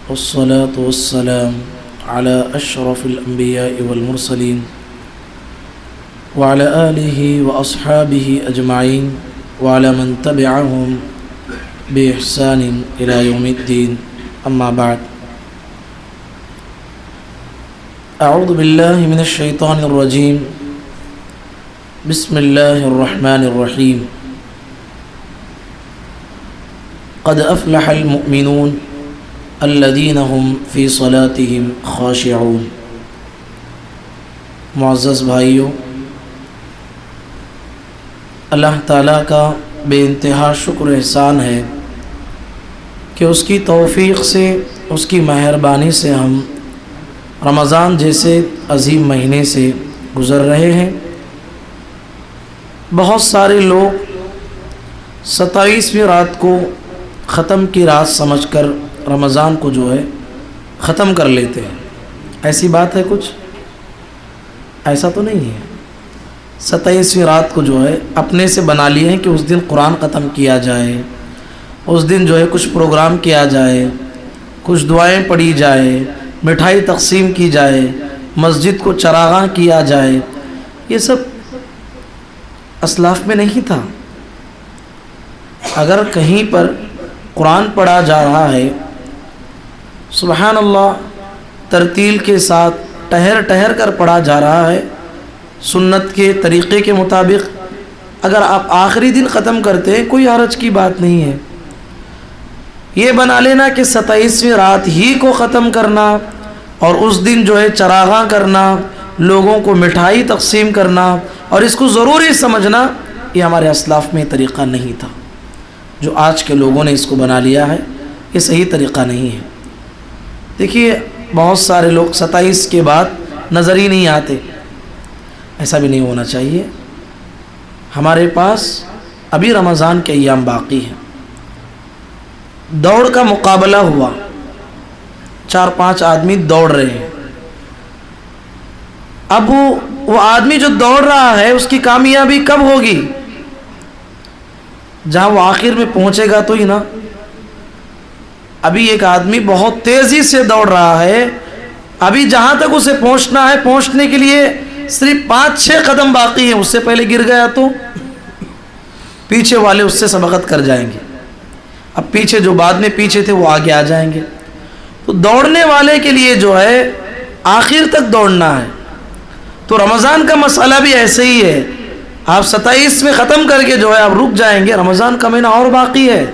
والصلاة والسلام على أشرف الأنبياء والمرسلين وعلى آله وأصحابه أجمعين وعلى من تبعهم بإحسان إلى يوم الدين. أما بعد، أعوذ بالله من الشيطان الرجيم. بسم الله الرحمن الرحيم. قد أفلح المؤمنون الذين هم في صلاتهم خاشعون. معزز بھائیوں، اللہ تعالیٰ کا بے انتہا شکر احسان ہے کہ اس کی توفیق سے، اس کی مہربانی سے ہم رمضان جیسے عظیم مہینے سے گزر رہے ہیں. بہت سارے لوگ 27ویں رات کو ختم کی رات سمجھ کر رمضان کو جو ہے ختم کر لیتے ہیں. ایسی بات ہے کچھ؟ ایسا تو نہیں ہے. 27ویں رات کو جو ہے اپنے سے بنا لیے ہیں کہ اس دن قرآن ختم کیا جائے، اس دن جو ہے کچھ پروگرام کیا جائے، کچھ دعائیں پڑھی جائے، مٹھائی تقسیم کی جائے، مسجد کو چراغاں کیا جائے. یہ سب اسلاف میں نہیں تھا. اگر کہیں پر قرآن پڑھا جا رہا ہے، سبحان اللہ، ترتیل کے ساتھ ٹہر ٹہر کر پڑھا جا رہا ہے سنت کے طریقے کے مطابق، اگر آپ آخری دن ختم کرتے ہیں کوئی حرج کی بات نہیں ہے. یہ بنا لینا کہ 27ویں رات ہی کو ختم کرنا اور اس دن جو ہے چراغاں کرنا، لوگوں کو مٹھائی تقسیم کرنا اور اس کو ضروری سمجھنا، یہ ہمارے اسلاف میں طریقہ نہیں تھا. جو آج کے لوگوں نے اس کو بنا لیا ہے یہ صحیح طریقہ نہیں ہے. دیکھیے، بہت سارے لوگ 27 کے بعد نظر ہی نہیں آتے. ایسا بھی نہیں ہونا چاہیے. ہمارے پاس ابھی رمضان کے ایام باقی ہیں. دوڑ کا مقابلہ ہوا، 4-5 آدمی دوڑ رہے ہیں. اب وہ آدمی جو دوڑ رہا ہے اس کی کامیابی کب ہوگی؟ جہاں وہ آخر میں پہنچے گا تو ہی نا. ابھی ایک آدمی بہت تیزی سے دوڑ رہا ہے، ابھی جہاں تک اسے پہنچنا ہے، پہنچنے کے لیے صرف 5-6 قدم باقی ہیں. اس سے پہلے گر گیا تو پیچھے والے اس سے سبقت کر جائیں گے. اب پیچھے جو بعد میں پیچھے تھے وہ آگے آ جائیں گے. تو دوڑنے والے کے لیے جو ہے آخر تک دوڑنا ہے. تو رمضان کا مسئلہ بھی ایسے ہی ہے. آپ 27 میں ختم کر کے جو ہے آپ رک جائیں گے، رمضان کا مہینہ اور باقی ہے.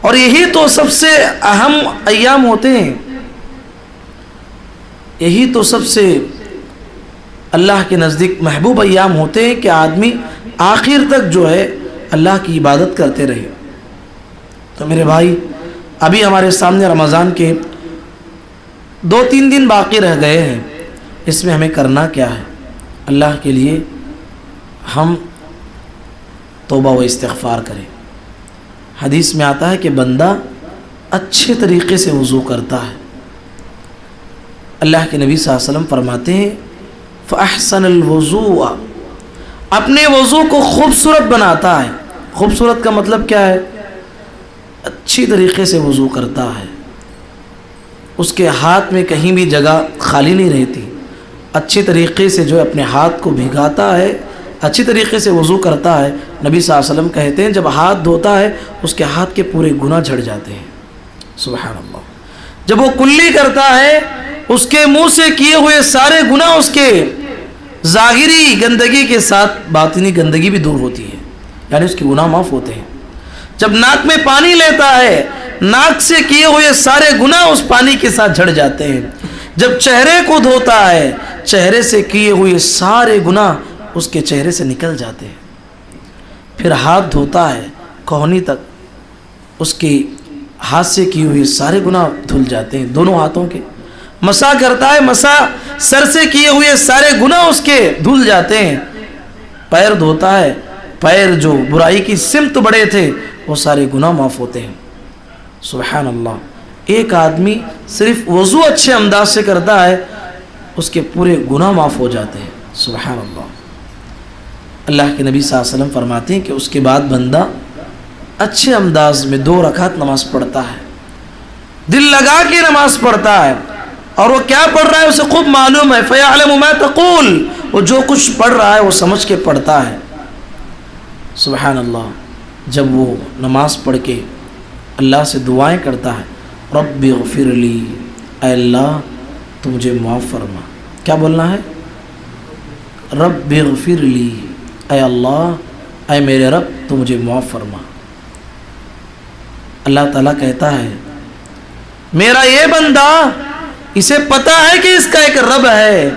اور یہی تو سب سے اہم ایام ہوتے ہیں، یہی تو سب سے اللہ کے نزدیک محبوب ایام ہوتے ہیں کہ آدمی آخر تک جو ہے اللہ کی عبادت کرتے رہے. تو میرے بھائی، ابھی ہمارے سامنے رمضان کے 2-3 دن باقی رہ گئے ہیں. اس میں ہمیں کرنا کیا ہے؟ اللہ کے لیے ہم توبہ و استغفار کریں. حدیث میں آتا ہے کہ بندہ اچھے طریقے سے وضو کرتا ہے. اللہ کے نبی صلی اللہ علیہ وسلم فرماتے ہیں فَأَحْسَنَ الْوُضُوءَ، اپنے وضو کو خوبصورت بناتا ہے. خوبصورت کا مطلب کیا ہے؟ اچھی طریقے سے وضو کرتا ہے، اس کے ہاتھ میں کہیں بھی جگہ خالی نہیں رہتی. اچھی طریقے سے جو اپنے ہاتھ کو بھگاتا ہے، اچھی طریقے سے وضو کرتا ہے. نبی صلی اللہ علیہ وسلم کہتے ہیں جب ہاتھ دھوتا ہے اس کے ہاتھ کے پورے گناہ جھڑ جاتے ہیں. سبحان اللہ. جب وہ کلی کرتا ہے اس کے منہ سے کیے ہوئے سارے گناہ اس کے ظاہری گندگی کے ساتھ باطنی گندگی بھی دور ہوتی ہے، یعنی اس کے گناہ معاف ہوتے ہیں. جب ناک میں پانی لیتا ہے ناک سے کیے ہوئے سارے گناہ اس پانی کے ساتھ جھڑ جاتے ہیں. جب چہرے کو دھوتا ہے چہرے سے کیے ہوئے سارے گناہ اس کے چہرے سے نکل جاتے ہیں. پھر ہاتھ دھوتا ہے کوہنی تک، اس کے ہاتھ سے کیے ہوئے سارے گناہ دھل جاتے ہیں دونوں ہاتھوں کے. مسح کرتا ہے، مسح سر سے کیے ہوئے سارے گناہ اس کے دھل جاتے ہیں. پیر دھوتا ہے، پیر جو برائی کی سمت بڑے تھے وہ سارے گناہ معاف ہوتے ہیں. سبحان اللہ. ایک آدمی صرف وضو اچھے انداز سے کرتا ہے اس کے پورے گناہ معاف ہو جاتے ہیں. سبحان اللہ. اللہ کے نبی صلی اللہ علیہ وسلم فرماتے ہیں کہ اس کے بعد بندہ اچھے انداز میں 2 رکعت نماز پڑھتا ہے دل لگا کے نماز پڑھتا ہے اور وہ کیا پڑھ رہا ہے اسے خوب معلوم ہے. فَيَعْلَمُ مَا تَقُولُ، وہ جو کچھ پڑھ رہا ہے وہ سمجھ کے پڑھتا ہے. سبحان اللہ. جب وہ نماز پڑھ کے اللہ سے دعائیں کرتا ہے، رب اغفر لی، اے اللہ تو مجھے معاف فرما. کیا بولنا ہے؟ رب اغفر لی، اے اللہ، اے میرے رب تو مجھے معاف فرما. اللہ تعالیٰ کہتا ہے میرا یہ بندہ، اسے پتہ ہے کہ اس کا ایک رب ہے،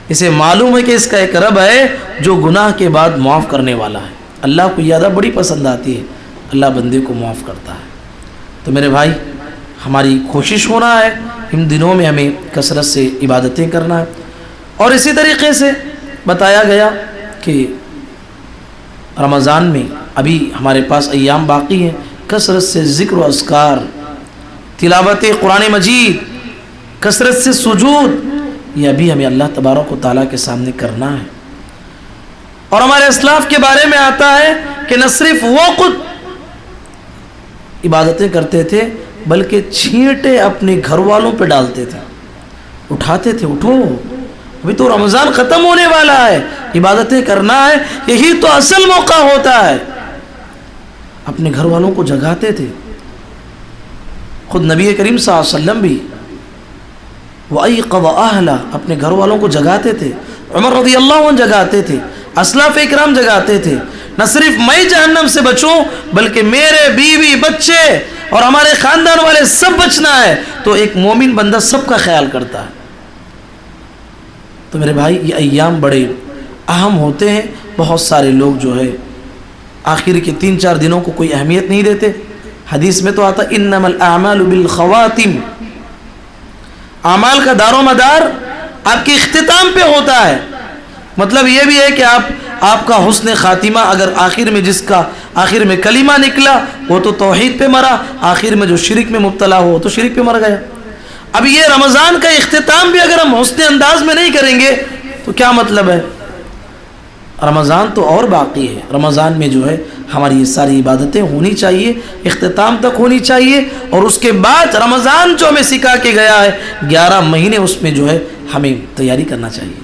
اسے معلوم ہے کہ اس کا ایک رب ہے جو گناہ کے بعد معاف کرنے والا ہے. اللہ کو یادہ بڑی پسند آتی ہے، اللہ بندے کو معاف کرتا ہے. تو میرے بھائی، ہماری کوشش ہونا ہے ان دنوں میں ہمیں کثرت سے عبادتیں کرنا ہے. اور اسی طریقے سے بتایا گیا کہ رمضان میں ابھی ہمارے پاس ایام باقی ہیں، کثرت سے ذکر و اذکار، تلاوت قرآن مجید، کثرت سے سجود، یہ ابھی ہمیں اللہ تبارک و تعالیٰ کے سامنے کرنا ہے. اور ہمارے اسلاف کے بارے میں آتا ہے کہ نہ صرف وہ خود عبادتیں کرتے تھے بلکہ چھینٹے اپنے گھر والوں پہ ڈالتے تھے، اٹھاتے تھے، اٹھو ابھی تو رمضان ختم ہونے والا ہے، عبادتیں کرنا ہے، یہی تو اصل موقع ہوتا ہے. اپنے گھر والوں کو جگاتے تھے. خود نبی کریم صلی اللہ علیہ وسلم بھی وَأَيْقَظَ أَهْلَهُ اپنے گھر والوں کو جگاتے تھے. عمر رضی اللہ عنہ جگاتے تھے، اسلاف اکرام جگاتے تھے. نہ صرف میں جہنم سے بچوں بلکہ میرے بیوی، بچے اور ہمارے خاندان والے سب بچنا ہے. تو ایک مومن بندہ سب کا خیال کرتا ہے. تو میرے بھائی، یہ ایام بڑے اہم ہوتے ہیں. بہت سارے لوگ جو ہے آخر کے 3-4 دنوں کو کوئی اہمیت نہیں دیتے. حدیث میں تو آتا انما الاعمال بالخواتم، اعمال کا دار و مدار آپ کے اختتام پہ ہوتا ہے. مطلب یہ بھی ہے کہ آپ کا حسن خاتمہ، اگر آخر میں جس کا آخر میں کلمہ نکلا وہ تو توحید پہ مرا، آخر میں جو شرک میں مبتلا ہو تو شرک پہ مر گیا. اب یہ رمضان کا اختتام بھی اگر ہم حسن انداز میں نہیں کریں گے تو کیا مطلب ہے؟ رمضان تو اور باقی ہے. رمضان میں جو ہے ہماری یہ ساری عبادتیں ہونی چاہیے، اختتام تک ہونی چاہیے. اور اس کے بعد رمضان جو ہمیں سکھا کے گیا ہے 11 مہینے، اس میں جو ہے ہمیں تیاری کرنا چاہیے.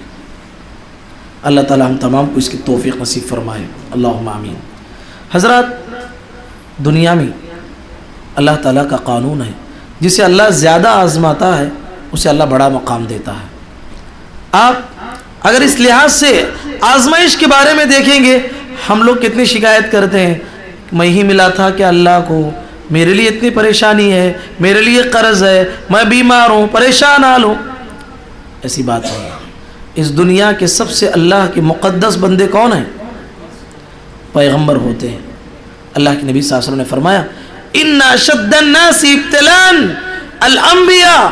اللہ تعالی ہم تمام کو اس کی توفیق نصیب فرمائے. اللہم آمین. حضرات، دنیا میں اللہ تعالیٰ کا قانون ہے، جسے اللہ زیادہ آزماتا ہے اسے اللہ بڑا مقام دیتا ہے. آپ اگر اس لحاظ سے آزمائش کے بارے میں دیکھیں گے، ہم لوگ کتنی شکایت کرتے ہیں، میں ہی ملا تھا کہ اللہ کو، میرے لیے اتنی پریشانی ہے، میرے لیے قرض ہے، میں بیمار ہوں، پریشان حال ہوں. ایسی بات نہیں. اس دنیا کے سب سے اللہ کے مقدس بندے کون ہیں؟ پیغمبر ہوتے ہیں. اللہ کے نبی صلی اللہ علیہ وسلم نے فرمایا ان اشد الناس ابتلاء الانبیاء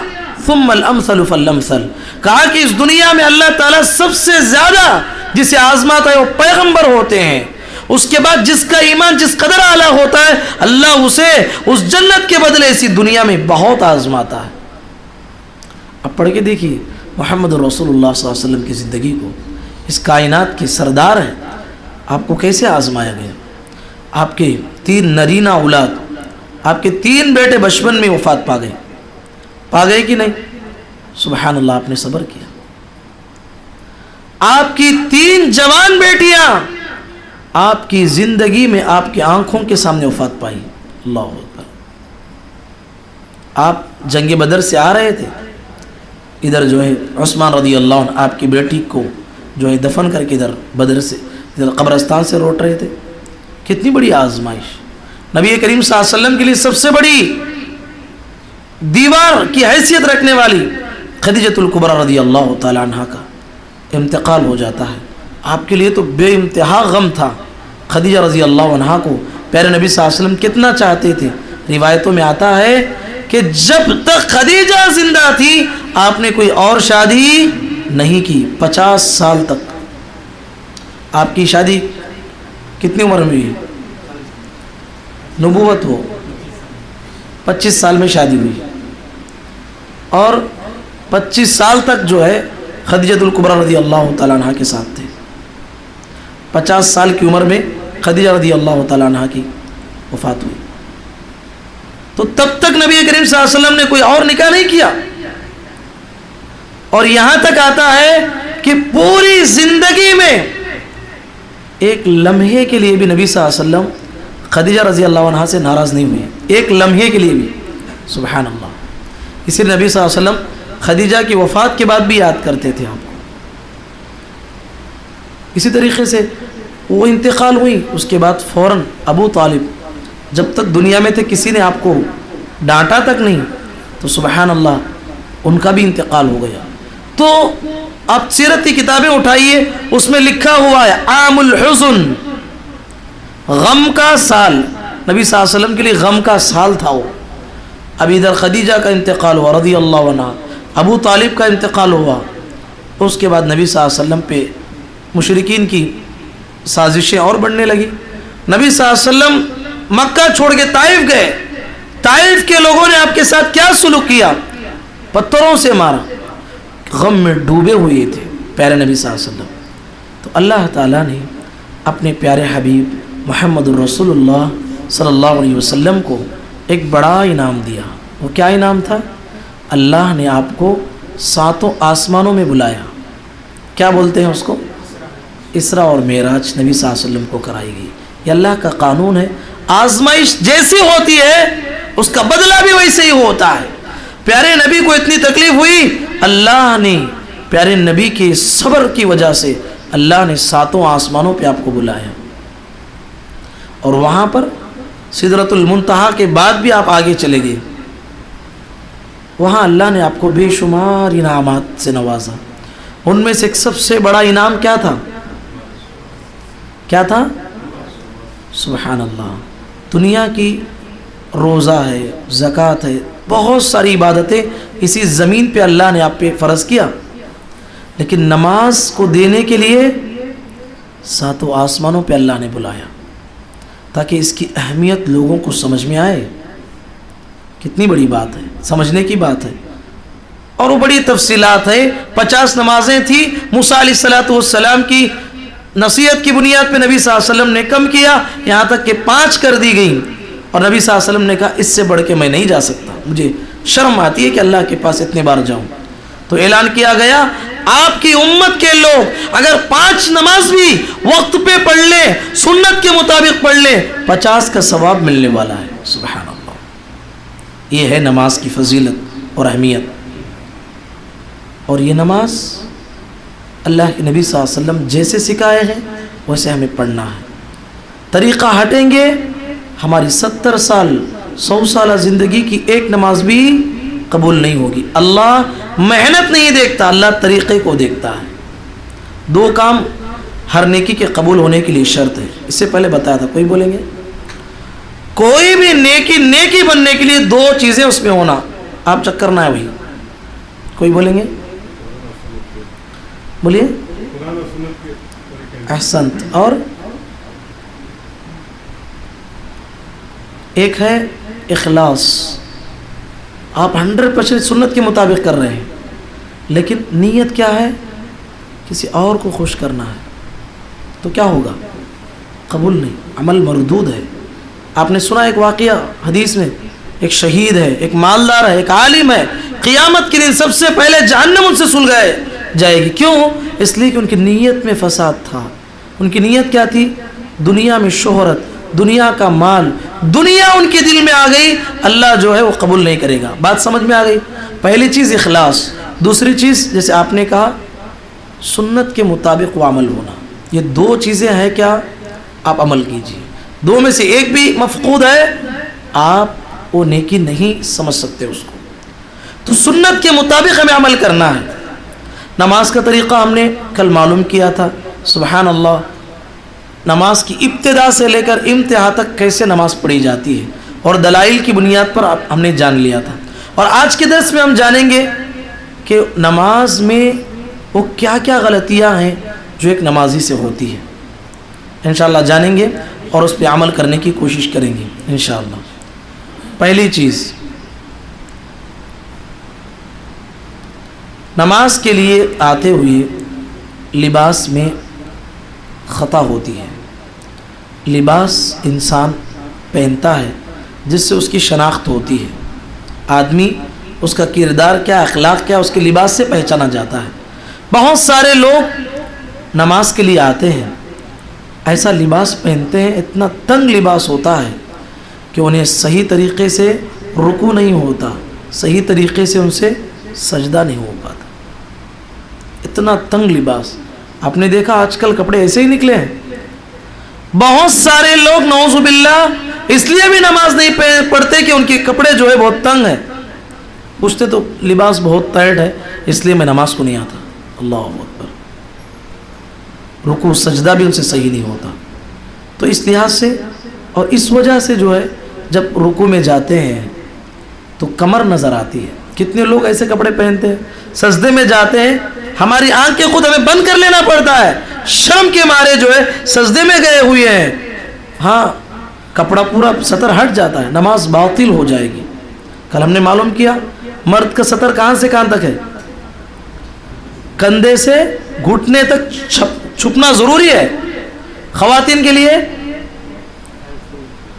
ثم الامثل فالامثل. کہا کہ اس دنیا میں اللہ تعالیٰ سب سے زیادہ جسے آزماتا ہے وہ پیغمبر ہوتے ہیں. اس کے بعد جس کا ایمان جس قدر اعلیٰ ہوتا ہے اللہ اسے اس جنت کے بدلے اسی دنیا میں بہت آزماتا ہے. اب پڑھ کے دیکھیے محمد رسول اللہ صلی اللہ علیہ وسلم کی زندگی کو. اس کائنات کے سردار ہیں، آپ کو کیسے آزمایا گیا. آپ کے 3 نرینہ اولاد، آپ کے 3 بیٹے بچپن میں وفات پا گئے کہ نہیں؟ سبحان اللہ، آپ نے صبر کیا. آپ کی 3 جوان بیٹیاں آپ کی زندگی میں آپ کی آنکھوں کے سامنے وفات پائی. اللہ اکبر. آپ جنگ بدر سے آ رہے تھے، ادھر جو ہے عثمان رضی اللہ عنہ آپ کی بیٹی کو جو ہے دفن کر کے ادھر بدر سے ادھر قبرستان سے لوٹ رہے تھے. کتنی بڑی آزمائش. نبی کریم صلی اللہ علیہ وسلم کے لیے سب سے بڑی دیوار کی حیثیت رکھنے والی خدیجۃ الکبریٰ رضی اللہ تعالی عنہ کا انتقال ہو جاتا ہے. آپ کے لیے تو بے انتہا غم تھا. خدیجہ رضی اللہ عنہ کو پیارے نبی صلی اللہ علیہ وسلم کتنا چاہتے تھے. روایتوں میں آتا ہے کہ جب تک خدیجہ زندہ تھی آپ نے کوئی اور شادی نہیں کی. 50 سال تک. آپ کی شادی کتنی عمر میں ہوئی؟ نبوت ہو 25 سال میں شادی ہوئی، اور 25 سال تک جو ہے خدیجۃ الکبریٰ رضی اللہ تعالیٰ عنہ کے ساتھ تھے. 50 سال کی عمر میں خدیجہ رضی اللہ تعالیٰ عنہ کی وفات ہوئی. تو تب تک نبی کریم صلی اللہ علیہ وسلم نے کوئی اور نکاح نہیں کیا. اور یہاں تک آتا ہے کہ پوری زندگی میں ایک لمحے کے لیے بھی نبی صلی اللہ علیہ وسلم خدیجہ رضی اللہ عنہا سے ناراض نہیں ہوئے, ایک لمحے کے لیے بھی. سبحان اللہ. اسی لیے نبی صلی اللہ علیہ وسلم خدیجہ کی وفات کے بعد بھی یاد کرتے تھے آپ کو. اسی طریقے سے وہ انتقال ہوئی, اس کے بعد فوراً ابو طالب جب تک دنیا میں تھے کسی نے آپ کو ڈانٹا تک نہیں, تو سبحان اللہ ان کا بھی انتقال ہو گیا. تو آپ سیرت کی کتابیں اٹھائیے, اس میں لکھا ہوا ہے عام الحزن, غم کا سال. نبی صلی اللہ علیہ وسلم کے لیے غم کا سال تھا وہ. اب ادھر خدیجہ کا انتقال ہوا رضی اللہ عنہ, ابو طالب کا انتقال ہوا, اس کے بعد نبی صلی اللہ علیہ وسلم پہ مشرکین کی سازشیں اور بڑھنے لگی. نبی صلی اللہ علیہ وسلم مکہ چھوڑ کے طائف گئے. طائف کے لوگوں نے آپ کے ساتھ کیا سلوک کیا؟ پتھروں سے مارا. غم میں ڈوبے ہوئے تھے پیارے نبی صلی اللہ علیہ وسلم. تو اللہ تعالیٰ نے اپنے پیارے حبیب محمد الرسول اللہ صلی اللہ علیہ وسلم کو ایک بڑا انعام دیا. وہ کیا انعام تھا؟ اللہ نے آپ کو 7 آسمانوں میں بلایا. کیا بولتے ہیں اس کو؟ اسراء اور معراج نبی صلی اللہ علیہ وسلم کو کرائی گئی. یہ اللہ کا قانون ہے. آزمائش جیسی ہوتی ہے اس کا بدلہ بھی ویسے ہی ہوتا ہے. پیارے نبی کو اتنی تکلیف ہوئی, اللہ نے پیارے نبی کے صبر کی وجہ سے اللہ نے 7 آسمانوں پہ آپ کو بلایا. اور وہاں پر سدرۃ المنتہا کے بعد بھی آپ آگے چلے گئے. وہاں اللہ نے آپ کو بے شمار انعامات سے نوازا. ان میں سے ایک سب سے بڑا انعام کیا تھا؟ کیا تھا؟ سبحان اللہ. دنیا کی روزہ ہے, زکوٰۃ ہے, بہت ساری عبادتیں اسی زمین پہ اللہ نے آپ پہ فرض کیا, لیکن نماز کو دینے کے لیے 7 آسمانوں پہ اللہ نے بلایا تاکہ اس کی اہمیت لوگوں کو سمجھ میں آئے. کتنی بڑی بات ہے, سمجھنے کی بات ہے. اور وہ بڑی تفصیلات ہے. 50 نمازیں تھیں. موسیٰ علیہ السلام کی نصیحت کی بنیاد پہ نبی صلی اللہ علیہ وسلم نے کم کیا, یہاں تک کہ 5 کر دی گئیں. اور نبی صلی اللہ علیہ وسلم نے کہا اس سے بڑھ کے میں نہیں جا سکتا, مجھے شرم آتی ہے کہ اللہ کے پاس اتنے بار جاؤں. تو اعلان کیا گیا آپ کی امت کے لوگ اگر 5 نماز بھی وقت پہ پڑھ لیں, سنت کے مطابق پڑھ لیں, 50 کا ثواب ملنے والا ہے. سبحان اللہ. یہ ہے نماز کی فضیلت اور اہمیت. اور یہ نماز اللہ کے نبی صلی اللہ علیہ وسلم جیسے سکھائے ہیں ویسے ہمیں پڑھنا ہے. طریقہ ہٹیں گے ہماری 70 سال 100 سالہ زندگی کی ایک نماز بھی قبول نہیں ہوگی. اللہ محنت نہیں دیکھتا, اللہ طریقے کو دیکھتا ہے. 2 کام ہر نیکی کے قبول ہونے کے لیے شرط ہے. اس سے پہلے بتایا تھا, کوئی بولیں گے؟ کوئی بھی نیکی بننے کے لیے 2 چیزیں اس میں ہونا. آپ چیک کرنا ہے وہی. کوئی بولیں گے؟ بولیے. احسنت. اور ایک ہے اخلاص. آپ 100% سنت کے مطابق کر رہے ہیں, لیکن نیت کیا ہے؟ کسی اور کو خوش کرنا ہے. تو کیا ہوگا؟ قبول نہیں, عمل مردود ہے. آپ نے سنا ایک واقعہ حدیث میں, ایک شہید ہے, ایک مالدار ہے, ایک عالم ہے, قیامت کے دن سب سے پہلے جہنم ان سے سلگائے جائے گی. کیوں؟ اس لیے کہ ان کی نیت میں فساد تھا. ان کی نیت کیا تھی؟ دنیا میں شہرت, دنیا کا مال, دنیا ان کے دل میں آ گئی, اللہ جو ہے وہ قبول نہیں کرے گا. بات سمجھ میں آ گئی؟ پہلی چیز اخلاص. دوسری چیز جیسے آپ نے کہا سنت کے مطابق وہ عمل ہونا. یہ 2 چیزیں ہیں. کیا؟ آپ عمل کیجیے. 2 میں سے ایک بھی مفقود ہے, آپ وہ نیکی نہیں سمجھ سکتے اس کو. تو سنت کے مطابق ہمیں عمل کرنا ہے. نماز کا طریقہ ہم نے کل معلوم کیا تھا. سبحان اللہ. نماز کی ابتدا سے لے کر انتہا تک کیسے نماز پڑھی جاتی ہے اور دلائل کی بنیاد پر ہم نے جان لیا تھا. اور آج کے درس میں ہم جانیں گے کہ نماز میں وہ کیا کیا غلطیاں ہیں جو ایک نمازی سے ہوتی ہے. انشاءاللہ جانیں گے اور اس پہ عمل کرنے کی کوشش کریں گے انشاءاللہ. پہلی چیز, نماز کے لیے آتے ہوئے لباس میں خطا ہوتی ہے. لباس انسان پہنتا ہے جس سے اس کی شناخت ہوتی ہے. آدمی اس کا کردار کیا، اخلاق کیا، اس کے لباس سے پہچانا جاتا ہے. بہت سارے لوگ نماز کے لیے آتے ہیں، ایسا لباس پہنتے ہیں، اتنا تنگ لباس ہوتا ہے کہ انہیں صحیح طریقے سے رکوع نہیں ہوتا، صحیح طریقے سے ان سے سجدہ نہیں ہو پاتا. اتنا تنگ لباس. آپ نے دیکھا آج کل کپڑے ایسے ہی نکلے ہیں. بہت سارے لوگ نعوذ باللہ اس لیے بھی نماز نہیں پڑھتے کہ ان کے کپڑے جو ہے بہت تنگ ہیں. پوچھتے تو لباس بہت ٹائٹ ہے اس لیے میں نماز کو نہیں آتا. اللہ اکبر. رکوع سجدہ بھی ان سے صحیح نہیں ہوتا. تو اس لحاظ سے اور اس وجہ سے جو ہے جب رکوع میں جاتے ہیں تو کمر نظر آتی ہے. کتنے لوگ ایسے کپڑے پہنتے ہیں، سجدے میں جاتے ہیں، ہماری آنکھیں خود ہمیں بند کر لینا پڑتا ہے، شرم کے مارے جو ہے سجدے میں گئے ہوئے ہیں. ہاں کپڑا پورا سطر ہٹ جاتا ہے، نماز باطل ہو جائے گی. کل ہم نے معلوم کیا مرد کا سطر کہاں سے کہاں تک ہے؟ کندھے سے گھٹنے تک چھپنا ضروری ہے. خواتین کے لیے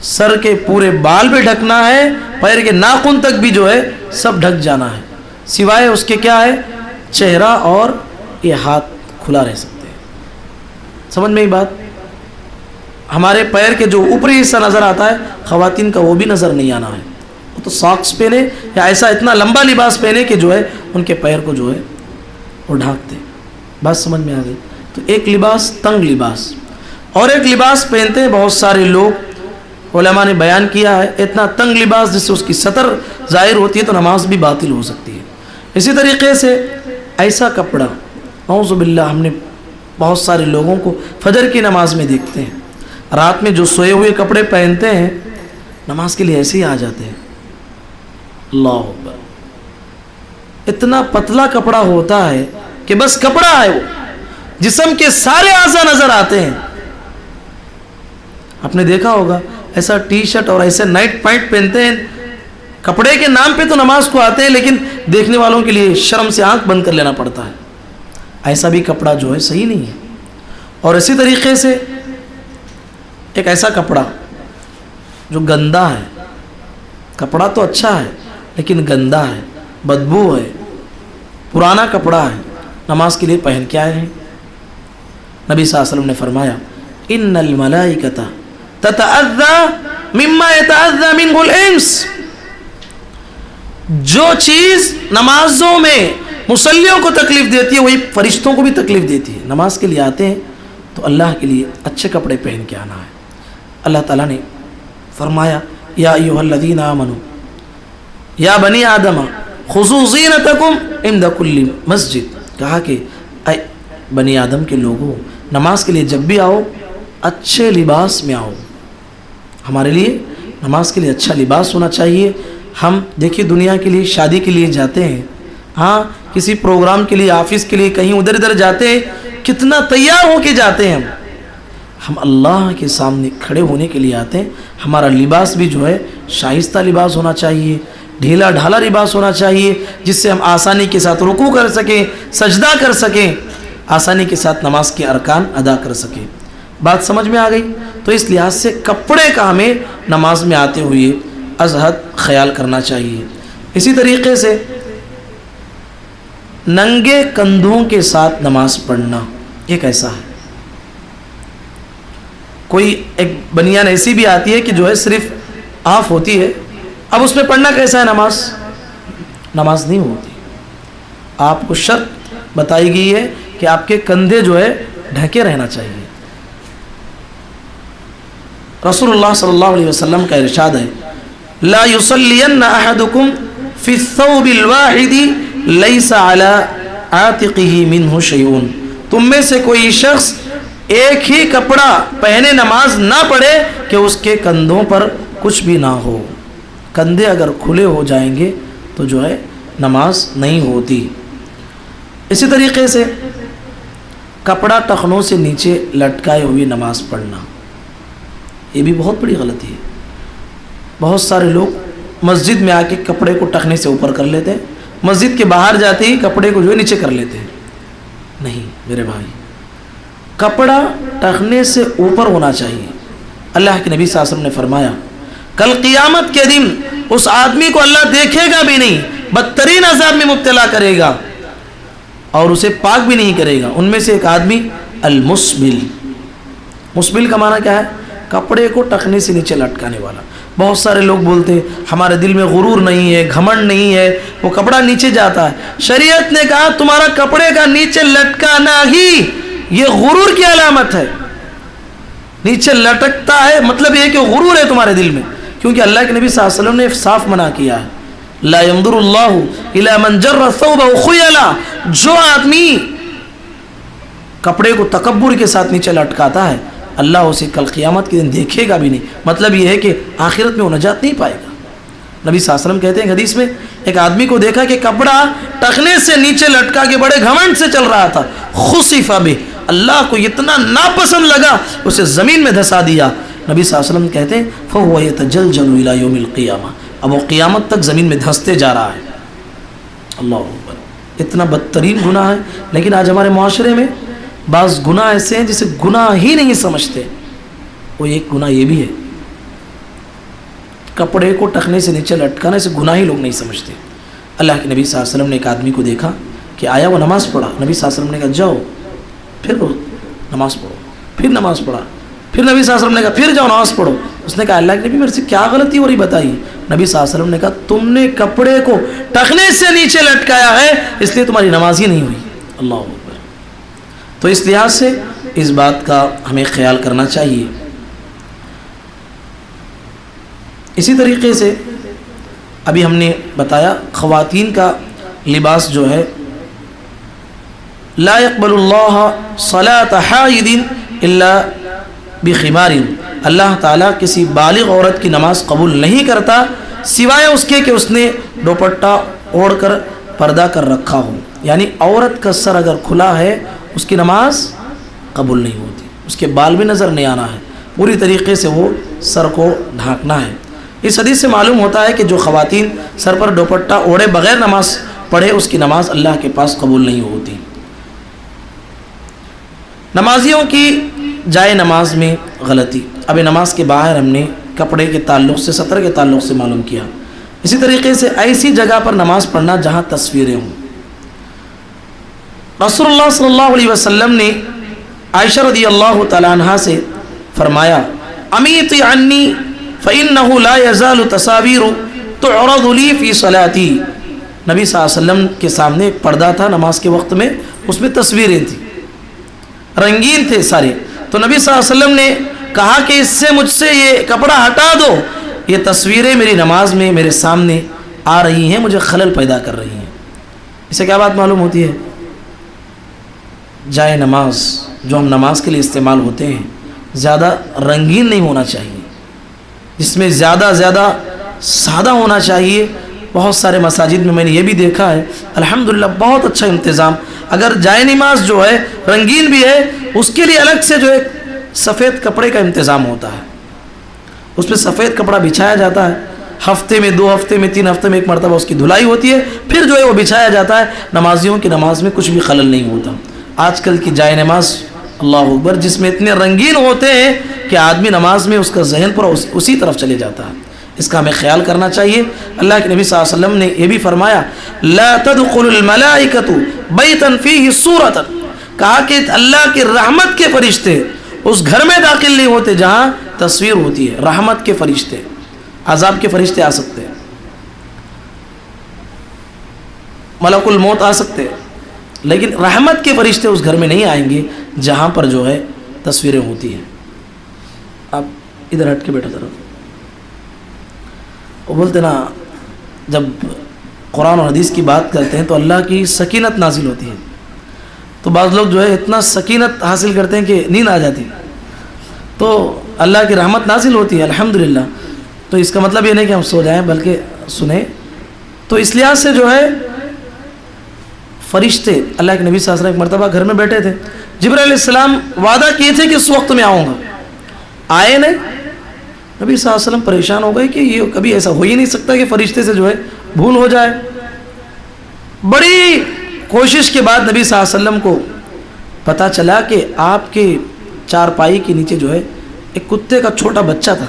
سر کے پورے بال بھی ڈھکنا ہے، پیر کے ناخن تک بھی جو ہے سب ڈھک جانا ہے، سوائے اس کے کیا ہے چہرہ اور یہ ہاتھ کھلا رہ سکتے ہیں. سمجھ میں یہ بات؟ ہمارے پیر کے جو اوپری حصہ نظر آتا ہے خواتین کا وہ بھی نظر نہیں آنا ہے. وہ تو ساکس پہنے یا ایسا اتنا لمبا لباس پہنے کہ جو ہے ان کے پیر کو جو ہے وہ ڈھانکتے. بات سمجھ میں آ گئی؟ تو ایک لباس تنگ لباس اور ایک لباس پہنتے ہیں بہت سارے لوگ. علماء نے بیان کیا ہے اتنا تنگ لباس جس سے اس کی سطر ظاہر ہوتی ہے تو نماز بھی باطل ہو سکتی ہے. اسی طریقے سے ایسا کپڑا اعوذ باللہ ہم نے بہت سارے لوگوں کو فجر کی نماز میں دیکھتے ہیں، رات میں جو سوئے ہوئے کپڑے پہنتے ہیں نماز کے لیے ایسے ہی آ جاتے ہیں. اللہ اکبر. اتنا پتلا کپڑا ہوتا ہے کہ بس کپڑا ہے، وہ جسم کے سارے اعضاء نظر آتے ہیں. آپ نے دیکھا ہوگا ایسا ٹی شرٹ اور ایسے نائٹ پینٹ پہنتے ہیں، کپڑے کے نام پہ تو نماز کو آتے ہیں لیکن دیکھنے والوں کے لیے شرم سے آنکھ بند کر لینا پڑتا ہے. ایسا بھی کپڑا جو ہے صحیح نہیں ہے. اور اسی طریقے سے ایک ایسا کپڑا جو گندا ہے، کپڑا تو اچھا ہے لیکن گندا ہے، بدبو ہے، پرانا کپڑا ہے، نماز کے لیے پہن کے آئے ہیں. نبی صلی اللہ علیہ وسلم نے فرمایا ان الملائکۃ تتأذى مما يتأذى منه الانس. جو چیز نمازوں میں مصلیوں کو تکلیف دیتی ہے وہی فرشتوں کو بھی تکلیف دیتی ہے. نماز کے لیے آتے ہیں تو اللہ کے لیے اچھے کپڑے پہن کے آنا ہے. اللہ تعالیٰ نے فرمایا یا ایھا الذین آمنوا یا بنی آدم خذوا زینتکم عند کل مسجد. کہا کہ اے بنی آدم کے لوگوں نماز کے لیے جب بھی آؤ اچھے لباس میں آؤ. ہمارے لیے نماز کے لیے اچھا لباس ہونا چاہیے. ہم دیکھیے دنیا کے لیے شادی کے لیے جاتے ہیں، ہاں کسی پروگرام کے لیے، آفس کے لیے، کہیں ادھر ادھر جاتے ہیں، کتنا تیار ہو کے جاتے ہیں. ہم اللہ کے سامنے کھڑے ہونے کے لیے آتے ہیں. ہمارا لباس بھی جو ہے شائستہ لباس ہونا چاہیے، ڈھیلا ڈھالا لباس ہونا چاہیے جس سے ہم آسانی کے ساتھ رکوع کر سکیں، سجدہ کر سکیں، آسانی کے ساتھ نماز کے ارکان ادا کر سکیں. بات سمجھ میں آ گئی؟ تو اس لحاظ سے کپڑے کا ہمیں نماز میں آتے ہوئے از حد خیال کرنا چاہیے. اسی طریقے سے ننگے کندھوں کے ساتھ نماز پڑھنا ایک ایسا ہے. کوئی ایک بنیان ایسی بھی آتی ہے کہ جو ہے صرف آف ہوتی ہے، اب اس میں پڑھنا کیسا ہے؟ نماز نہیں ہوتی. آپ کو شرط بتائی گئی ہے کہ آپ کے کندھے جو ہے ڈھکے رہنا چاہیے. رسول اللہ صلی اللہ علیہ وسلم کا ارشاد ہے لا يصلين احدكم في الثوب الواحد ليس على عاتقه منه شيء. تم میں سے کوئی شخص ایک ہی کپڑا پہنے نماز نہ پڑھے کہ اس کے کندھوں پر کچھ بھی نہ ہو. کندھے اگر کھلے ہو جائیں گے تو جو ہے نماز نہیں ہوتی. اسی طریقے سے کپڑا ٹخنوں سے نیچے لٹکائے ہوئے نماز پڑھنا یہ بھی بہت بڑی غلطی ہے. بہت سارے لوگ مسجد میں آ کے کپڑے کو ٹخنے سے اوپر کر لیتے ہیں، مسجد کے باہر جاتے ہی کپڑے کو جو ہے نیچے کر لیتے ہیں. نہیں میرے بھائی، کپڑا ٹخنے سے اوپر ہونا چاہیے. اللہ کے نبی صلی اللہ علیہ وسلم نے فرمایا کل قیامت کے دن اس آدمی کو اللہ دیکھے گا بھی نہیں، بدترین عذاب میں مبتلا کرے گا اور اسے پاک بھی نہیں کرے گا۔ ان میں سے ایک آدمی المسبل، مسبل کا معنی کیا ہے؟ کپڑے کو ٹخنے سے نیچے لٹکانے والا۔ بہت سارے لوگ بولتے ہیں ہمارے دل میں غرور نہیں ہے، گھمنڈ نہیں ہے، وہ کپڑا نیچے جاتا ہے۔ شریعت نے کہا تمہارا کپڑے کا نیچے لٹکانا ہی یہ غرور کی علامت ہے۔ نیچے لٹکتا ہے مطلب یہ کہ غرور ہے تمہارے دل میں، کیونکہ اللہ کے نبی صلی اللہ علیہ وسلم نے صاف منع کیا ہے، لا ينظر اللہ الی من جر ثوبہ خیلا، جو آدمی کپڑے کو تکبر کے ساتھ نیچے لٹکاتا ہے اللہ اسے کل قیامت کے دن دیکھے گا بھی نہیں۔ مطلب یہ ہے کہ آخرت میں وہ نجات نہیں پائے گا۔ نبی صلی اللہ علیہ وسلم کہتے ہیں حدیث میں، ایک آدمی کو دیکھا کہ کپڑا ٹخنے سے نیچے لٹکا کے بڑے گھمنڈ سے چل رہا تھا، خسف بہ، اللہ کو اتنا ناپسند لگا اسے زمین میں دھسا دیا۔ نبی صلی اللہ علیہ وسلم کہتے ہیں فَهُوَ يَتَجَلْجَلُ إِلَى يَوْمِ الْقِيَامَةِ، اب وہ قیامت تک زمین میں دھستے جا رہا ہے۔ اللہ اکبر، اتنا بدترین گناہ ہے۔ لیکن آج ہمارے معاشرے میں بعض گناہ ایسے ہیں جسے گناہ ہی نہیں سمجھتے۔ وہ ایک گناہ یہ بھی ہے، کپڑے کو ٹخنے سے نیچے لٹکانا اسے گناہ ہی لوگ نہیں سمجھتے۔ اللہ کے نبی صلی اللہ علیہ وسلم نے ایک آدمی کو دیکھا کہ آیا وہ نماز پڑھا، نبی صلی اللہ علیہ وسلم نے کہا جاؤ پھر نماز پڑھو، پھر نماز پڑھا، پھر نبی صلی اللہ علیہ وسلم نے کہا پھر جاؤ نماز پڑھو۔ اس نے کہا اللہ کے نبی میرے سے کیا غلطی ہو رہی بتائیے۔ نبی صلی اللہ علیہ وسلم نے کہا تم نے کپڑے کو ٹخنے سے نیچے لٹکایا ہے اس لیے تمہاری نماز ہی نہیں ہوئی۔ اللہ اکبر۔ تو اس لحاظ سے اس بات کا ہمیں خیال کرنا چاہیے۔ اسی طریقے سے ابھی ہم نے بتایا خواتین کا لباس جو ہے، لا يقبل اللہ صلاة حائض الا بخمار، اللہ تعالیٰ کسی بالغ عورت کی نماز قبول نہیں کرتا سوائے اس کے کہ اس نے دوپٹہ اوڑھ کر پردہ کر رکھا ہو۔ یعنی عورت کا سر اگر کھلا ہے اس کی نماز قبول نہیں ہوتی، اس کے بال بھی نظر نہیں آنا ہے، پوری طریقے سے وہ سر کو ڈھانکنا ہے۔ اس حدیث سے معلوم ہوتا ہے کہ جو خواتین سر پر دوپٹہ اوڑھے بغیر نماز پڑھے اس کی نماز اللہ کے پاس قبول نہیں ہوتی۔ نمازیوں کی جائے نماز میں غلطی، اب نماز کے باہر ہم نے کپڑے کے تعلق سے، سطر کے تعلق سے معلوم کیا۔ اسی طریقے سے ایسی جگہ پر نماز پڑھنا جہاں تصویریں ہوں۔ رسول اللہ صلی اللہ علیہ وسلم نے عائشہ رضی اللہ تعالیٰ عنہا سے فرمایا امیتی عنی فإنه لا يزال تصاویر تعرض لی فی صلاتی، نبی صلی اللہ علیہ وسلم کے سامنے ایک پردہ تھا نماز کے وقت میں، اس میں تصویریں تھیں، رنگین تھے سارے۔ تو نبی صلی اللہ علیہ وسلم نے کہا کہ اس سے مجھ سے یہ کپڑا ہٹا دو، یہ تصویریں میری نماز میں میرے سامنے آ رہی ہیں، مجھے خلل پیدا کر رہی ہیں۔ اس سے کیا بات معلوم ہوتی ہے؟ جائے نماز جو ہم نماز کے لیے استعمال ہوتے ہیں زیادہ رنگین نہیں ہونا چاہیے، اس میں زیادہ سادہ ہونا چاہیے۔ بہت سارے مساجد میں نے یہ بھی دیکھا ہے الحمدللہ بہت اچھا انتظام، اگر جائے نماز جو ہے رنگین بھی ہے اس کے لیے الگ سے جو ہے سفید کپڑے کا انتظام ہوتا ہے، اس پہ سفید کپڑا بچھایا جاتا ہے، ہفتے میں 2 ہفتے میں 3 ہفتے میں ایک مرتبہ اس کی دھلائی ہوتی ہے، پھر جو ہے وہ بچھایا جاتا ہے، نمازیوں کی نماز میں کچھ بھی خلل نہیں ہوتا۔ آج کل کی جائے نماز اللہ اکبر جس میں اتنے رنگین ہوتے ہیں کہ آدمی نماز میں اس کا ذہن پورا اسی طرف چلے جاتا ہے، اس کا ہمیں خیال کرنا چاہیے۔ اللہ کے نبی صلی اللہ علیہ وسلم نے یہ بھی فرمایا لا تدخل الملائکۃ بیتا فیہ صورۃ، کہا کہ اللہ کی رحمت کے فرشتے اس گھر میں داخل نہیں ہوتے جہاں تصویر ہوتی ہے۔ رحمت کے فرشتے، عذاب کے فرشتے آ سکتے ہیں، ملک الموت آ سکتے ہیں، لیکن رحمت کے فرشتے اس گھر میں نہیں آئیں گے جہاں پر جو ہے تصویریں ہوتی ہیں۔ اب ادھر ہٹ کے بیٹھا ذرا، وہ بولتے نا جب قرآن اور حدیث کی بات کرتے ہیں تو اللہ کی سکینت نازل ہوتی ہے، تو بعض لوگ جو ہے اتنا سکینت حاصل کرتے ہیں کہ نیند آ جاتی، تو اللہ کی رحمت نازل ہوتی ہے الحمدللہ۔ تو اس کا مطلب یہ نہیں کہ ہم سو جائیں بلکہ سنیں۔ تو اس لحاظ سے جو ہے فرشتے، اللہ کے نبی صلی اللہ علیہ وسلم ایک مرتبہ گھر میں بیٹھے تھے، جبرائیل علیہ السلام وعدہ کیے تھے کہ اس وقت میں آؤں گا، آئے نہیں۔ نبی صلی اللہ علیہ وسلم پریشان ہو گئے کہ یہ کبھی ایسا ہو ہی نہیں سکتا کہ فرشتے سے جو ہے بھول ہو جائے۔ بڑی کوشش کے بعد نبی صلی اللہ علیہ وسلم کو پتہ چلا کہ آپ کے چارپائی کے نیچے جو ہے ایک کتے کا چھوٹا بچہ تھا۔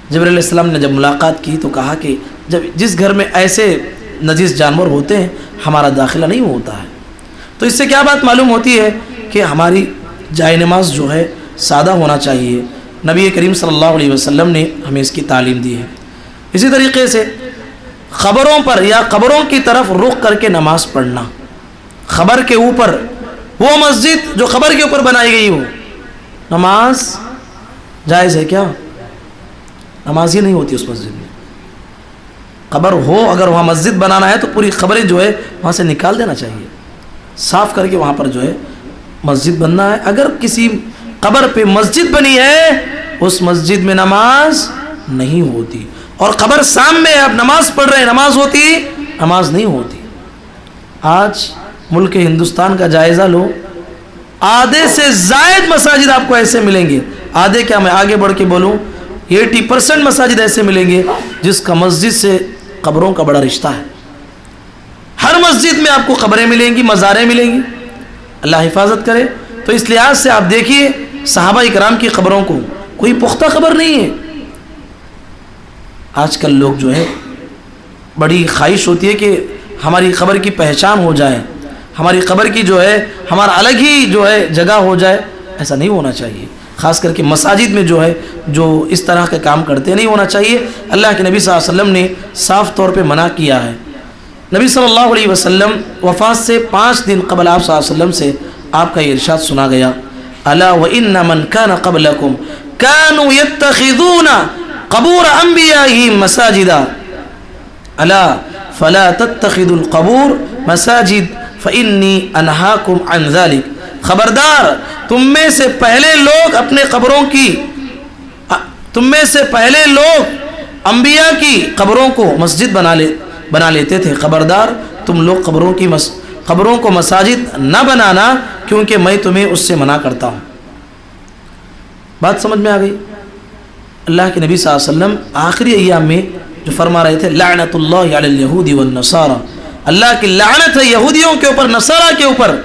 جبرائیل علیہ السلام نے جب ملاقات کی تو کہا کہ جب جس گھر میں ایسے نجس جانور ہوتے ہیں ہمارا داخلہ نہیں ہوتا ہے. تو اس سے کیا بات معلوم ہوتی ہے کہ ہماری جائے نماز جو ہے سادہ ہونا چاہیے. نبی کریم صلی اللہ علیہ وسلم نے ہمیں اس کی تعلیم دی ہے. اسی طریقے سے خبروں پر یا قبروں کی طرف رخ کر کے نماز پڑھنا، خبر کے اوپر، وہ مسجد جو خبر کے اوپر بنائی گئی ہو، نماز جائز ہے کیا؟ نماز ہی نہیں ہوتی اس مسجد میں. قبر ہو اگر وہاں مسجد بنانا ہے تو پوری خبریں جو ہے وہاں سے نکال دینا چاہیے، صاف کر کے وہاں پر جو ہے مسجد بننا ہے. اگر کسی قبر پہ مسجد بنی ہے اس مسجد میں نماز نہیں ہوتی، اور قبر سامنے ہے، اب نماز پڑھ رہے ہیں، نماز ہوتی؟ نماز نہیں ہوتی. آج ملک ہندوستان کا جائزہ لو، آدھے سے زائد مساجد آپ کو ایسے ملیں گے، آدھے کیا میں آگے بڑھ کے بولوں 80% مساجد ایسے ملیں گے جس کا مسجد سے قبروں کا بڑا رشتہ ہے. ہر مسجد میں آپ کو قبریں ملیں گی، مزاریں ملیں گی. اللہ حفاظت کرے. تو اس لحاظ سے آپ دیکھیے صحابہ اکرام کی قبروں کو کوئی پختہ قبر نہیں ہے. آج کل لوگ جو ہے بڑی خواہش ہوتی ہے کہ ہماری قبر کی پہچان ہو جائے، ہماری قبر کی جو ہے ہمارا الگ ہی جو ہے جگہ ہو جائے. ایسا نہیں ہونا چاہیے. خاص کر کے مساجد میں جو ہے جو اس طرح کے کام کرتے نہیں ہونا چاہیے. اللہ کے نبی صلی اللہ علیہ وسلم نے صاف طور پہ منع کیا ہے. نبی صلی اللہ علیہ وسلم وفات سے 5 دن قبل آپ صلی اللہ علیہ وسلم سے آپ کا یہ ارشاد سنا گیا، الا وان من كان قبلكم كانوا يتخذون قبور انبیائهم مساجدا الا فلا تتخذوا القبور مساجد فانی انہاکم عن ذلك. خبردار، تم میں سے پہلے لوگ اپنے قبروں کی، تم میں سے پہلے لوگ انبیاء کی قبروں کو مسجد بنا لیتے تھے. خبردار تم لوگ قبروں کو مساجد نہ بنانا، کیونکہ میں تمہیں اس سے منع کرتا ہوں. بات سمجھ میں آ گئی؟ اللہ کے نبی صلی اللہ علیہ وسلم آخری ایام میں جو فرما رہے تھے لعنت اللہ علی الیہود والنصارى، اللہ کی لعنت ہے یہودیوں کے اوپر، نصارہ کے اوپر،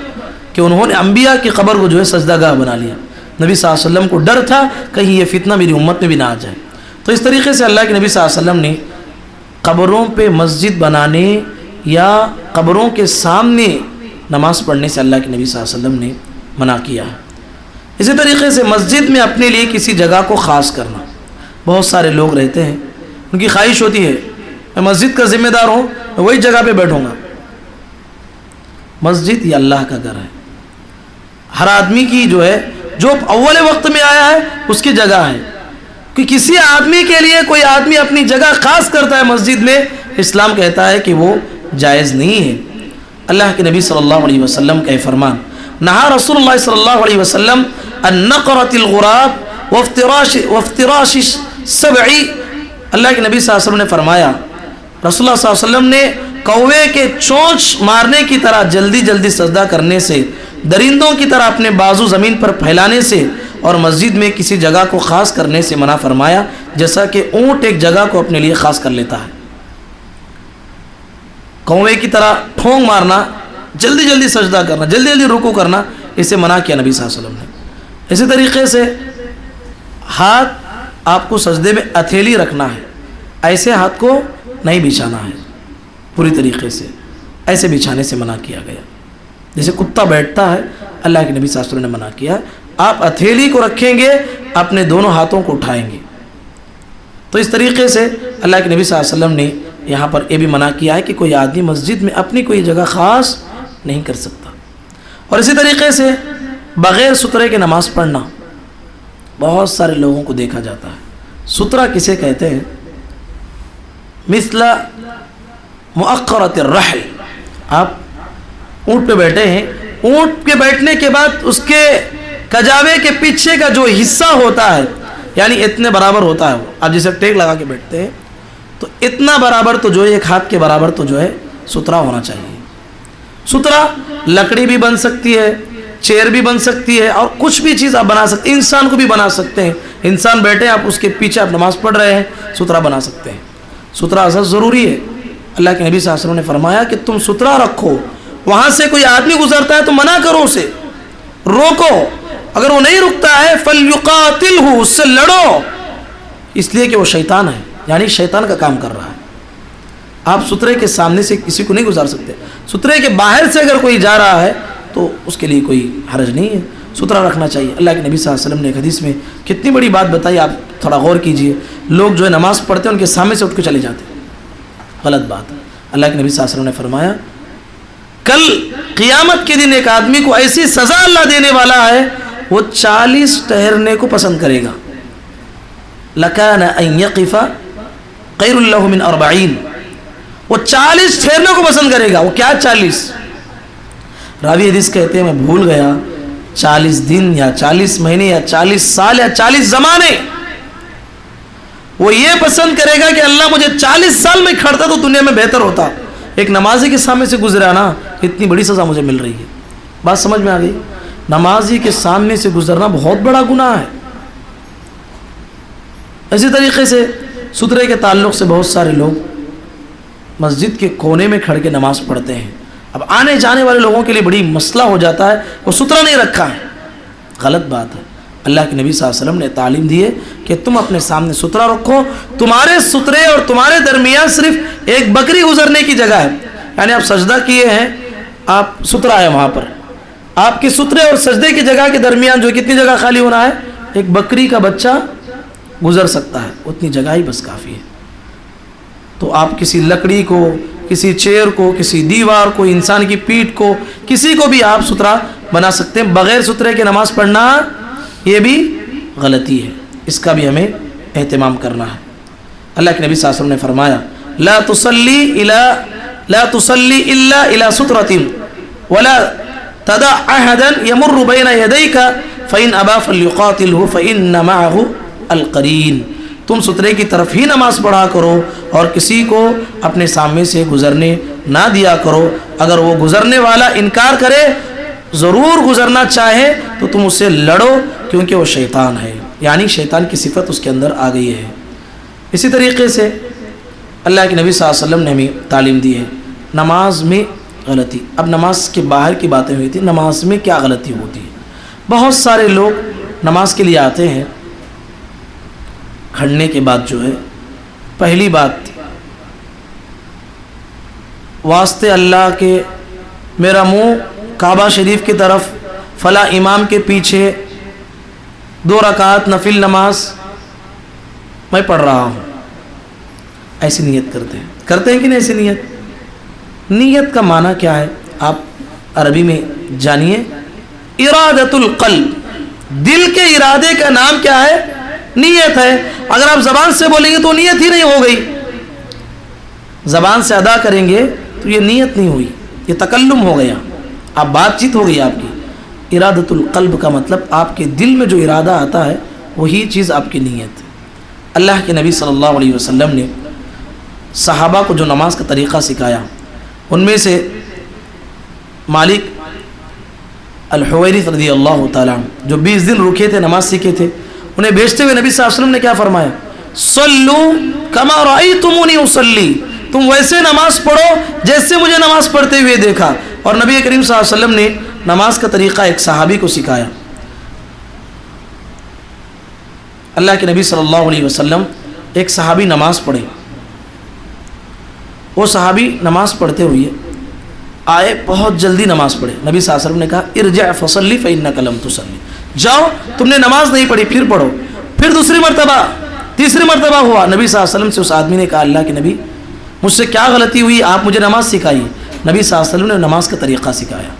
کہ انہوں نے انبیاء کی قبر کو جو ہے سجدہ گاہ بنا لیا. نبی صلی اللہ علیہ وسلم کو ڈر تھا کہیں یہ فتنہ میری امت میں بھی نہ آ جائے. تو اس طریقے سے اللہ کے نبی صلی اللہ علیہ وسلم نے قبروں پہ مسجد بنانے یا قبروں کے سامنے نماز پڑھنے سے اللہ کے نبی صلی اللہ علیہ وسلم نے منع کیا ہے. اسی طریقے سے مسجد میں اپنے لیے کسی جگہ کو خاص کرنا. بہت سارے لوگ رہتے ہیں ان کی خواہش ہوتی ہے میں مسجد کا ذمہ دار ہوں، میں وہی جگہ پہ بیٹھوں گا. مسجد یہ اللہ کا گھر ہے. ہر آدمی کی جو ہے جو اول وقت میں آیا ہے اس کی جگہ ہے. کہ کسی آدمی کے لیے کوئی آدمی اپنی جگہ خاص کرتا ہے مسجد میں، اسلام کہتا ہے کہ وہ جائز نہیں ہے. اللہ کے نبی صلی اللہ علیہ وسلم کا فرمان، نہا رسول اللہ صلی اللہ علیہ وسلم ان نقرۃ الغراب وافتراش السبع. اللہ کے نبی صلی اللہ علیہ وسلم نے فرمایا، رسول اللہ صلی اللہ علیہ وسلم نے کوے کے چونچ مارنے کی طرح جلدی جلدی سجدہ کرنے سے، درندوں کی طرح اپنے بازو زمین پر پھیلانے سے اور مسجد میں کسی جگہ کو خاص کرنے سے منع فرمایا، جیسا کہ اونٹ ایک جگہ کو اپنے لیے خاص کر لیتا ہے. کوے کی طرح ٹھونگ مارنا، جلدی جلدی سجدہ کرنا، جلدی جلدی رکوع کرنا، اسے منع کیا نبی صلی اللہ علیہ وسلم نے. اسی طریقے سے ہاتھ آپ کو سجدے میں ہتھیلی رکھنا ہے، ایسے ہاتھ کو نہیں بچھانا ہے. پوری طریقے سے ایسے بچھانے سے منع کیا گیا. جیسے کتا بیٹھتا ہے اللہ کے نبی صلی اللہ علیہ وسلم نے منع کیا. آپ ہتھیلی کو رکھیں گے، اپنے دونوں ہاتھوں کو اٹھائیں گے. تو اس طریقے سے اللہ کے نبی صلی اللہ علیہ وسلم نے یہاں پر یہ بھی منع کیا ہے کہ کوئی آدمی مسجد میں اپنی کوئی جگہ خاص نہیں کر سکتا. اور اسی طریقے سے بغیر سترے کے نماز پڑھنا بہت سارے لوگوں کو دیکھا جاتا ہے. سترہ کسے کہتے ہیں؟ مثل مؤخرۃ الرحل. آپ اونٹ پہ بیٹھے ہیں، اونٹ کے بیٹھنے کے بعد اس کے کجاوے کے پیچھے کا جو حصہ ہوتا ہے یعنی اتنے برابر ہوتا ہے. آپ جیسے ٹیک لگا کے بیٹھتے ہیں تو اتنا برابر تو جو ہے ایک ہاتھ کے برابر تو جو ہے سترہ ہونا چاہیے. سترہ لکڑی بھی بن سکتی ہے، چیئر بھی بن سکتی ہے، اور کچھ بھی چیز آپ بنا سکتے ہیں. انسان کو بھی بنا سکتے ہیں. انسان بیٹھے آپ اس کے پیچھے آپ نماز پڑھ رہے ہیں، سترہ بنا سکتے ہیں. سترہ اصل ضروری ہے. اللہ کے نبی صلی اللہ علیہ وسلم نے فرمایا کہ تم سترہ رکھو. وہاں سے کوئی آدمی گزرتا ہے تو منع کرو، اسے روکو. اگر وہ نہیں رکتا ہے فَلْيُقَاتِلْهُ، اس سے لڑو. اس لیے کہ وہ شیطان ہے، یعنی شیطان کا کام کر رہا ہے۔ آپ سترے کے سامنے سے کسی کو نہیں گزار سکتے، سترے کے باہر سے اگر کوئی جا رہا ہے تو اس کے لیے کوئی حرج نہیں ہے، سترا رکھنا چاہیے۔ اللہ کے نبی صلی اللہ علیہ وسلم نے ایک حدیث میں کتنی بڑی بات بتائی، آپ تھوڑا غور کیجئے۔ لوگ جو ہے نماز پڑھتے ہیں ان کے سامنے سے اٹھ کے چلے جاتے ہیں، غلط بات ہے۔ اللہ کے نبی صلی اللہ علیہ وسلم نے فرمایا کل قیامت کے دن ایک آدمی کو ایسی سزا اللہ دینے والا ہے، وہ 40 ٹھہرنے کو پسند کرے گا۔ لَكَانَ أَن يَقِفَ خَيْرٌ لَهُ مِنْ 40، وہ 40 ٹھہرنے کو پسند کرے گا۔ وہ کیا 40؟ راوی حدیث کہتے ہیں میں بھول گیا، 40 دن یا 40 مہینے یا 40 سال یا 40 زمانے۔ وہ یہ پسند کرے گا کہ اللہ مجھے 40 سال میں کھڑتا تو دنیا میں بہتر ہوتا، ایک نمازی کے سامنے سے گزرا نا، اتنی بڑی سزا مجھے مل رہی ہے۔ بات سمجھ میں آ گئی؟ نمازی کے سامنے سے گزرنا بہت بڑا گناہ ہے۔ اسی طریقے سے سترے کے تعلق سے بہت سارے لوگ مسجد کے کونے میں کھڑ کے نماز پڑھتے ہیں۔ اب آنے جانے والے لوگوں کے لیے بڑی مسئلہ ہو جاتا ہے، وہ سترا نہیں رکھا ہے، غلط بات ہے۔ اللہ کے نبی صلی اللہ علیہ وسلم نے تعلیم دی ہے کہ تم اپنے سامنے سترا رکھو، تمہارے سترے اور تمہارے درمیان صرف ایک بکری گزرنے کی جگہ ہے، یعنی آپ سجدہ کیے ہیں، آپ سترا ہے وہاں پر، آپ کے سترے اور سجدے کی جگہ کے درمیان جو کتنی جگہ خالی ہونا ہے، ایک بکری کا بچہ گزر سکتا ہے، اتنی جگہ ہی بس کافی ہے۔ تو آپ کسی لکڑی کو، کسی چیئر کو، کسی دیوار کو، انسان کی پیٹھ کو، کسی کو بھی آپ سترا بنا سکتے ہیں۔ بغیر سترے کے نماز پڑھنا یہ بھی غلطی ہے، اس کا بھی ہمیں اہتمام کرنا ہے۔ اللہ کے نبی صلی اللہ علیہ وسلم نے فرمایا لا تصلی الا الى سترۃ ولا تدع احدا يمر بين يديك فان ابى فليقاتله فان معه القرین۔ تم سترے کی طرف ہی نماز پڑھا کرو اور کسی کو اپنے سامنے سے گزرنے نہ دیا کرو، اگر وہ گزرنے والا انکار کرے، ضرور گزرنا چاہے تو تم اس سے لڑو، کیونکہ وہ شیطان ہے، یعنی شیطان کی صفت اس کے اندر آ گئی ہے۔ اسی طریقے سے اللہ کے نبی صلی اللہ علیہ وسلم نے ہمیں تعلیم دی ہے نماز میں غلطی۔ اب نماز کے باہر کی باتیں ہوئی تھی، نماز میں کیا غلطی ہوتی ہے؟ بہت سارے لوگ نماز کے لیے آتے ہیں، کھڑنے کے بعد جو ہے پہلی بات واسطے اللہ کے میرا منہ کعبہ شریف کی طرف، فلاں امام کے پیچھے 2 رکعت نفل نماز میں پڑھ رہا ہوں، ایسی نیت کرتے ہیں کہ نہیں؟ ایسی نیت کا معنی کیا ہے آپ عربی میں جانیے، ارادۃ القلب، دل کے ارادے کا نام کیا ہے؟ نیت ہے۔ اگر آپ زبان سے بولیں گے تو نیت ہی نہیں ہو گئی، زبان سے ادا کریں گے تو یہ نیت نہیں ہوئی، یہ تکلم ہو گیا، آپ بات چیت ہو گئی آپ کی۔ ارادۃ القلب کا مطلب آپ کے دل میں جو ارادہ آتا ہے وہی چیز آپ کی نیت ہے۔ اللہ کے نبی صلی اللہ علیہ وسلم نے صحابہ کو جو نماز کا طریقہ سکھایا، ان میں سے مالک الحویرث رضی اللہ تعالیٰ عنہ جو 20 دن رکے تھے، نماز سیکھے تھے، انہیں بھیجتے ہوئے نبی صلی اللہ علیہ وسلم نے کیا فرمایا؟ صلو کما رأیتمونی اصلی، تم ویسے نماز پڑھو جیسے مجھے نماز پڑھتے ہوئے دیکھا۔ اور نبی کریم صلی اللہ علیہ وسلم نے نماز کا طریقہ ایک صحابی کو سکھایا۔ اللہ کے نبی صلی اللہ علیہ وسلم ایک صحابی نماز پڑھے، وہ صحابی نماز پڑھتے ہوئے آئے، بہت جلدی نماز پڑھے۔ نبی صلی اللہ علیہ وسلم نے کہا ارجع فصلی فإنک لم تصلی، جاؤ تم نے نماز نہیں پڑھی، پھر پڑھو۔ پھر دوسری مرتبہ، تیسری مرتبہ ہوا، نبی صلی اللہ علیہ وسلم سے اس آدمی نے کہا اللہ کے نبی مجھ سے کیا غلطی ہوئی، آپ مجھے نماز سکھائیے۔ نبی صلی اللہ علیہ وسلم نے نماز کا طریقہ سکھایا،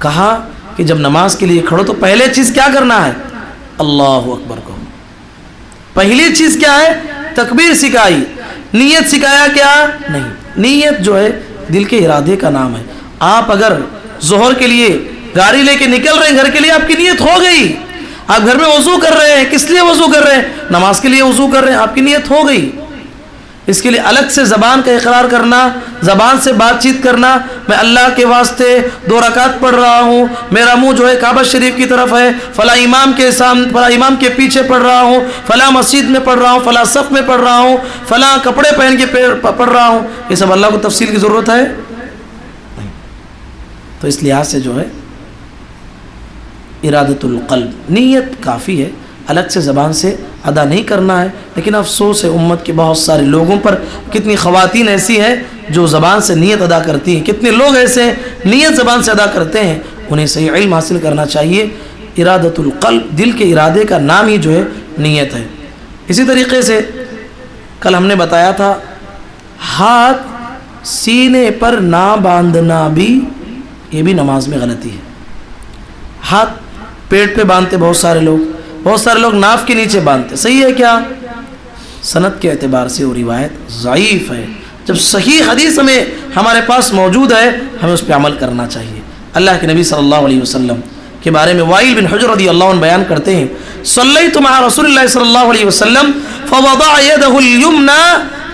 کہا کہ جب نماز کے لیے کھڑو تو پہلے چیز کیا کرنا ہے؟ اللہ اکبر کہو۔ پہلی چیز کیا ہے؟ تکبیر سکھائی۔ نیت سکھایا کیا؟ نہیں، نیت جو ہے دل کے ارادے کا نام ہے۔ آپ اگر ظہر کے لیے گاڑی لے کے نکل رہے ہیں گھر کے لیے، آپ کی نیت ہو گئی۔ آپ گھر میں وضو کر رہے ہیں، کس لیے وضو کر رہے ہیں؟ نماز کے لیے وضو کر رہے ہیں، آپ کی نیت ہو گئی۔ اس کے لیے الگ سے زبان کا اقرار کرنا، زبان سے بات چیت کرنا، میں اللہ کے واسطے 2 رکعت پڑھ رہا ہوں، میرا منہ جو ہے کعبہ شریف کی طرف ہے، فلاں امام کے سامنے، فلاں امام کے پیچھے پڑھ رہا ہوں، فلاں مسجد میں پڑھ رہا ہوں، فلاں صف میں پڑھ رہا ہوں، فلاں کپڑے پہن کے پڑھ رہا ہوں، یہ سب اللہ کو تفصیل کی ضرورت ہے نہیں۔ تو اس لحاظ سے جو ہے ارادۃ القلب، نیت کافی ہے۔ الگ سے زبان سے ادا نہیں کرنا ہے. لیکن افسوس ہے امت کے بہت سارے لوگوں پر. کتنی خواتین ایسی ہیں جو زبان سے نیت ادا کرتی ہیں, کتنے لوگ ایسے ہیں نیت زبان سے ادا کرتے ہیں. انہیں صحیح علم حاصل کرنا چاہیے. ارادۃ القلب, دل کے ارادے کا نام ہی جو ہے نیت ہے. اسی طریقے سے کل ہم نے بتایا تھا ہاتھ سینے پر نہ باندھنا بھی, یہ بھی نماز میں غلطی ہے. ہاتھ پیٹ پہ باندھتے بہت سارے لوگ ناف کے نیچے باندھتے. صحیح ہے کیا؟ سند کے اعتبار سے وہ روایت ضعیف ہے. جب صحیح حدیث ہمارے پاس موجود ہے ہمیں اس پہ عمل کرنا چاہیے. اللہ کے نبی صلی اللہ علیہ وسلم کے بارے میں وائل بن حجر رضی اللہ عنہ بیان کرتے ہیں, صلیت مع رسول اللہ صلی اللہ علیہ وسلم فوضع يده اليمنى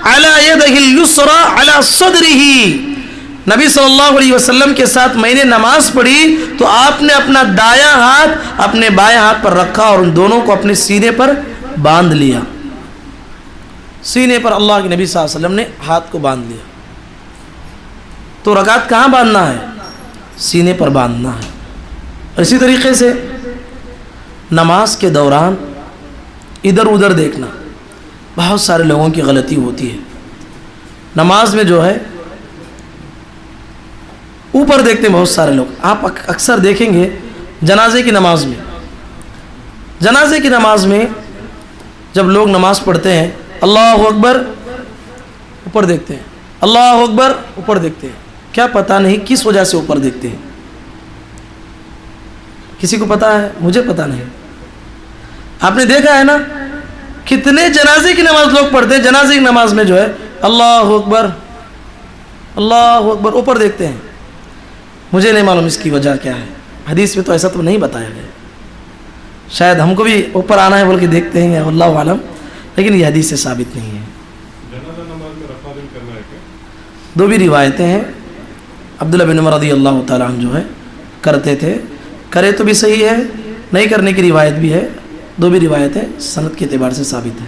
على يده اليسرى على صدره. نبی صلی اللہ علیہ وسلم کے ساتھ میں نے نماز پڑھی تو آپ نے اپنا دایاں ہاتھ اپنے بائیں ہاتھ پر رکھا اور ان دونوں کو اپنے سینے پر باندھ لیا. سینے پر اللہ کے نبی صلی اللہ علیہ وسلم نے ہاتھ کو باندھ لیا. تو رکعت کہاں باندھنا ہے؟ سینے پر باندھنا ہے. اسی طریقے سے نماز کے دوران ادھر ادھر دیکھنا بہت سارے لوگوں کی غلطی ہوتی ہے. نماز میں جو ہے اوپر دیکھتے ہیں بہت سارے لوگ. آپ اکثر دیکھیں گے جنازے کی نماز میں جب لوگ نماز پڑھتے ہیں اللہ اکبر اوپر دیکھتے ہیں, اللہ اکبر اوپر دیکھتے ہیں. کیا پتہ نہیں کس وجہ سے اوپر دیکھتے ہیں؟ کسی کو پتہ ہے؟ مجھے پتہ نہیں. آپ نے دیکھا ہے نا کتنے جنازے کی نماز لوگ پڑھتے ہیں, جنازے کی نماز میں جو ہے اللہ اکبر اوپر دیکھتے ہیں. مجھے نہیں معلوم اس کی وجہ کیا ہے. حدیث میں تو ایسا تو نہیں بتایا گیا. شاید ہم کو بھی اوپر آنا ہے بول کے دیکھتے ہیں, اللہ عالم, لیکن یہ حدیث سے ثابت نہیں ہے. جنازہ نماز میں رفع دل کرنا ہے کیا؟ دو بھی روایتیں ہیں. عبداللہ بن عمر رضی اللہ تعالیٰ عنہ جو ہے کرتے تھے, کرے تو بھی صحیح ہے, نہیں کرنے کی روایت بھی ہے. دو بھی روایتیں سند کے اعتبار سے ثابت ہیں.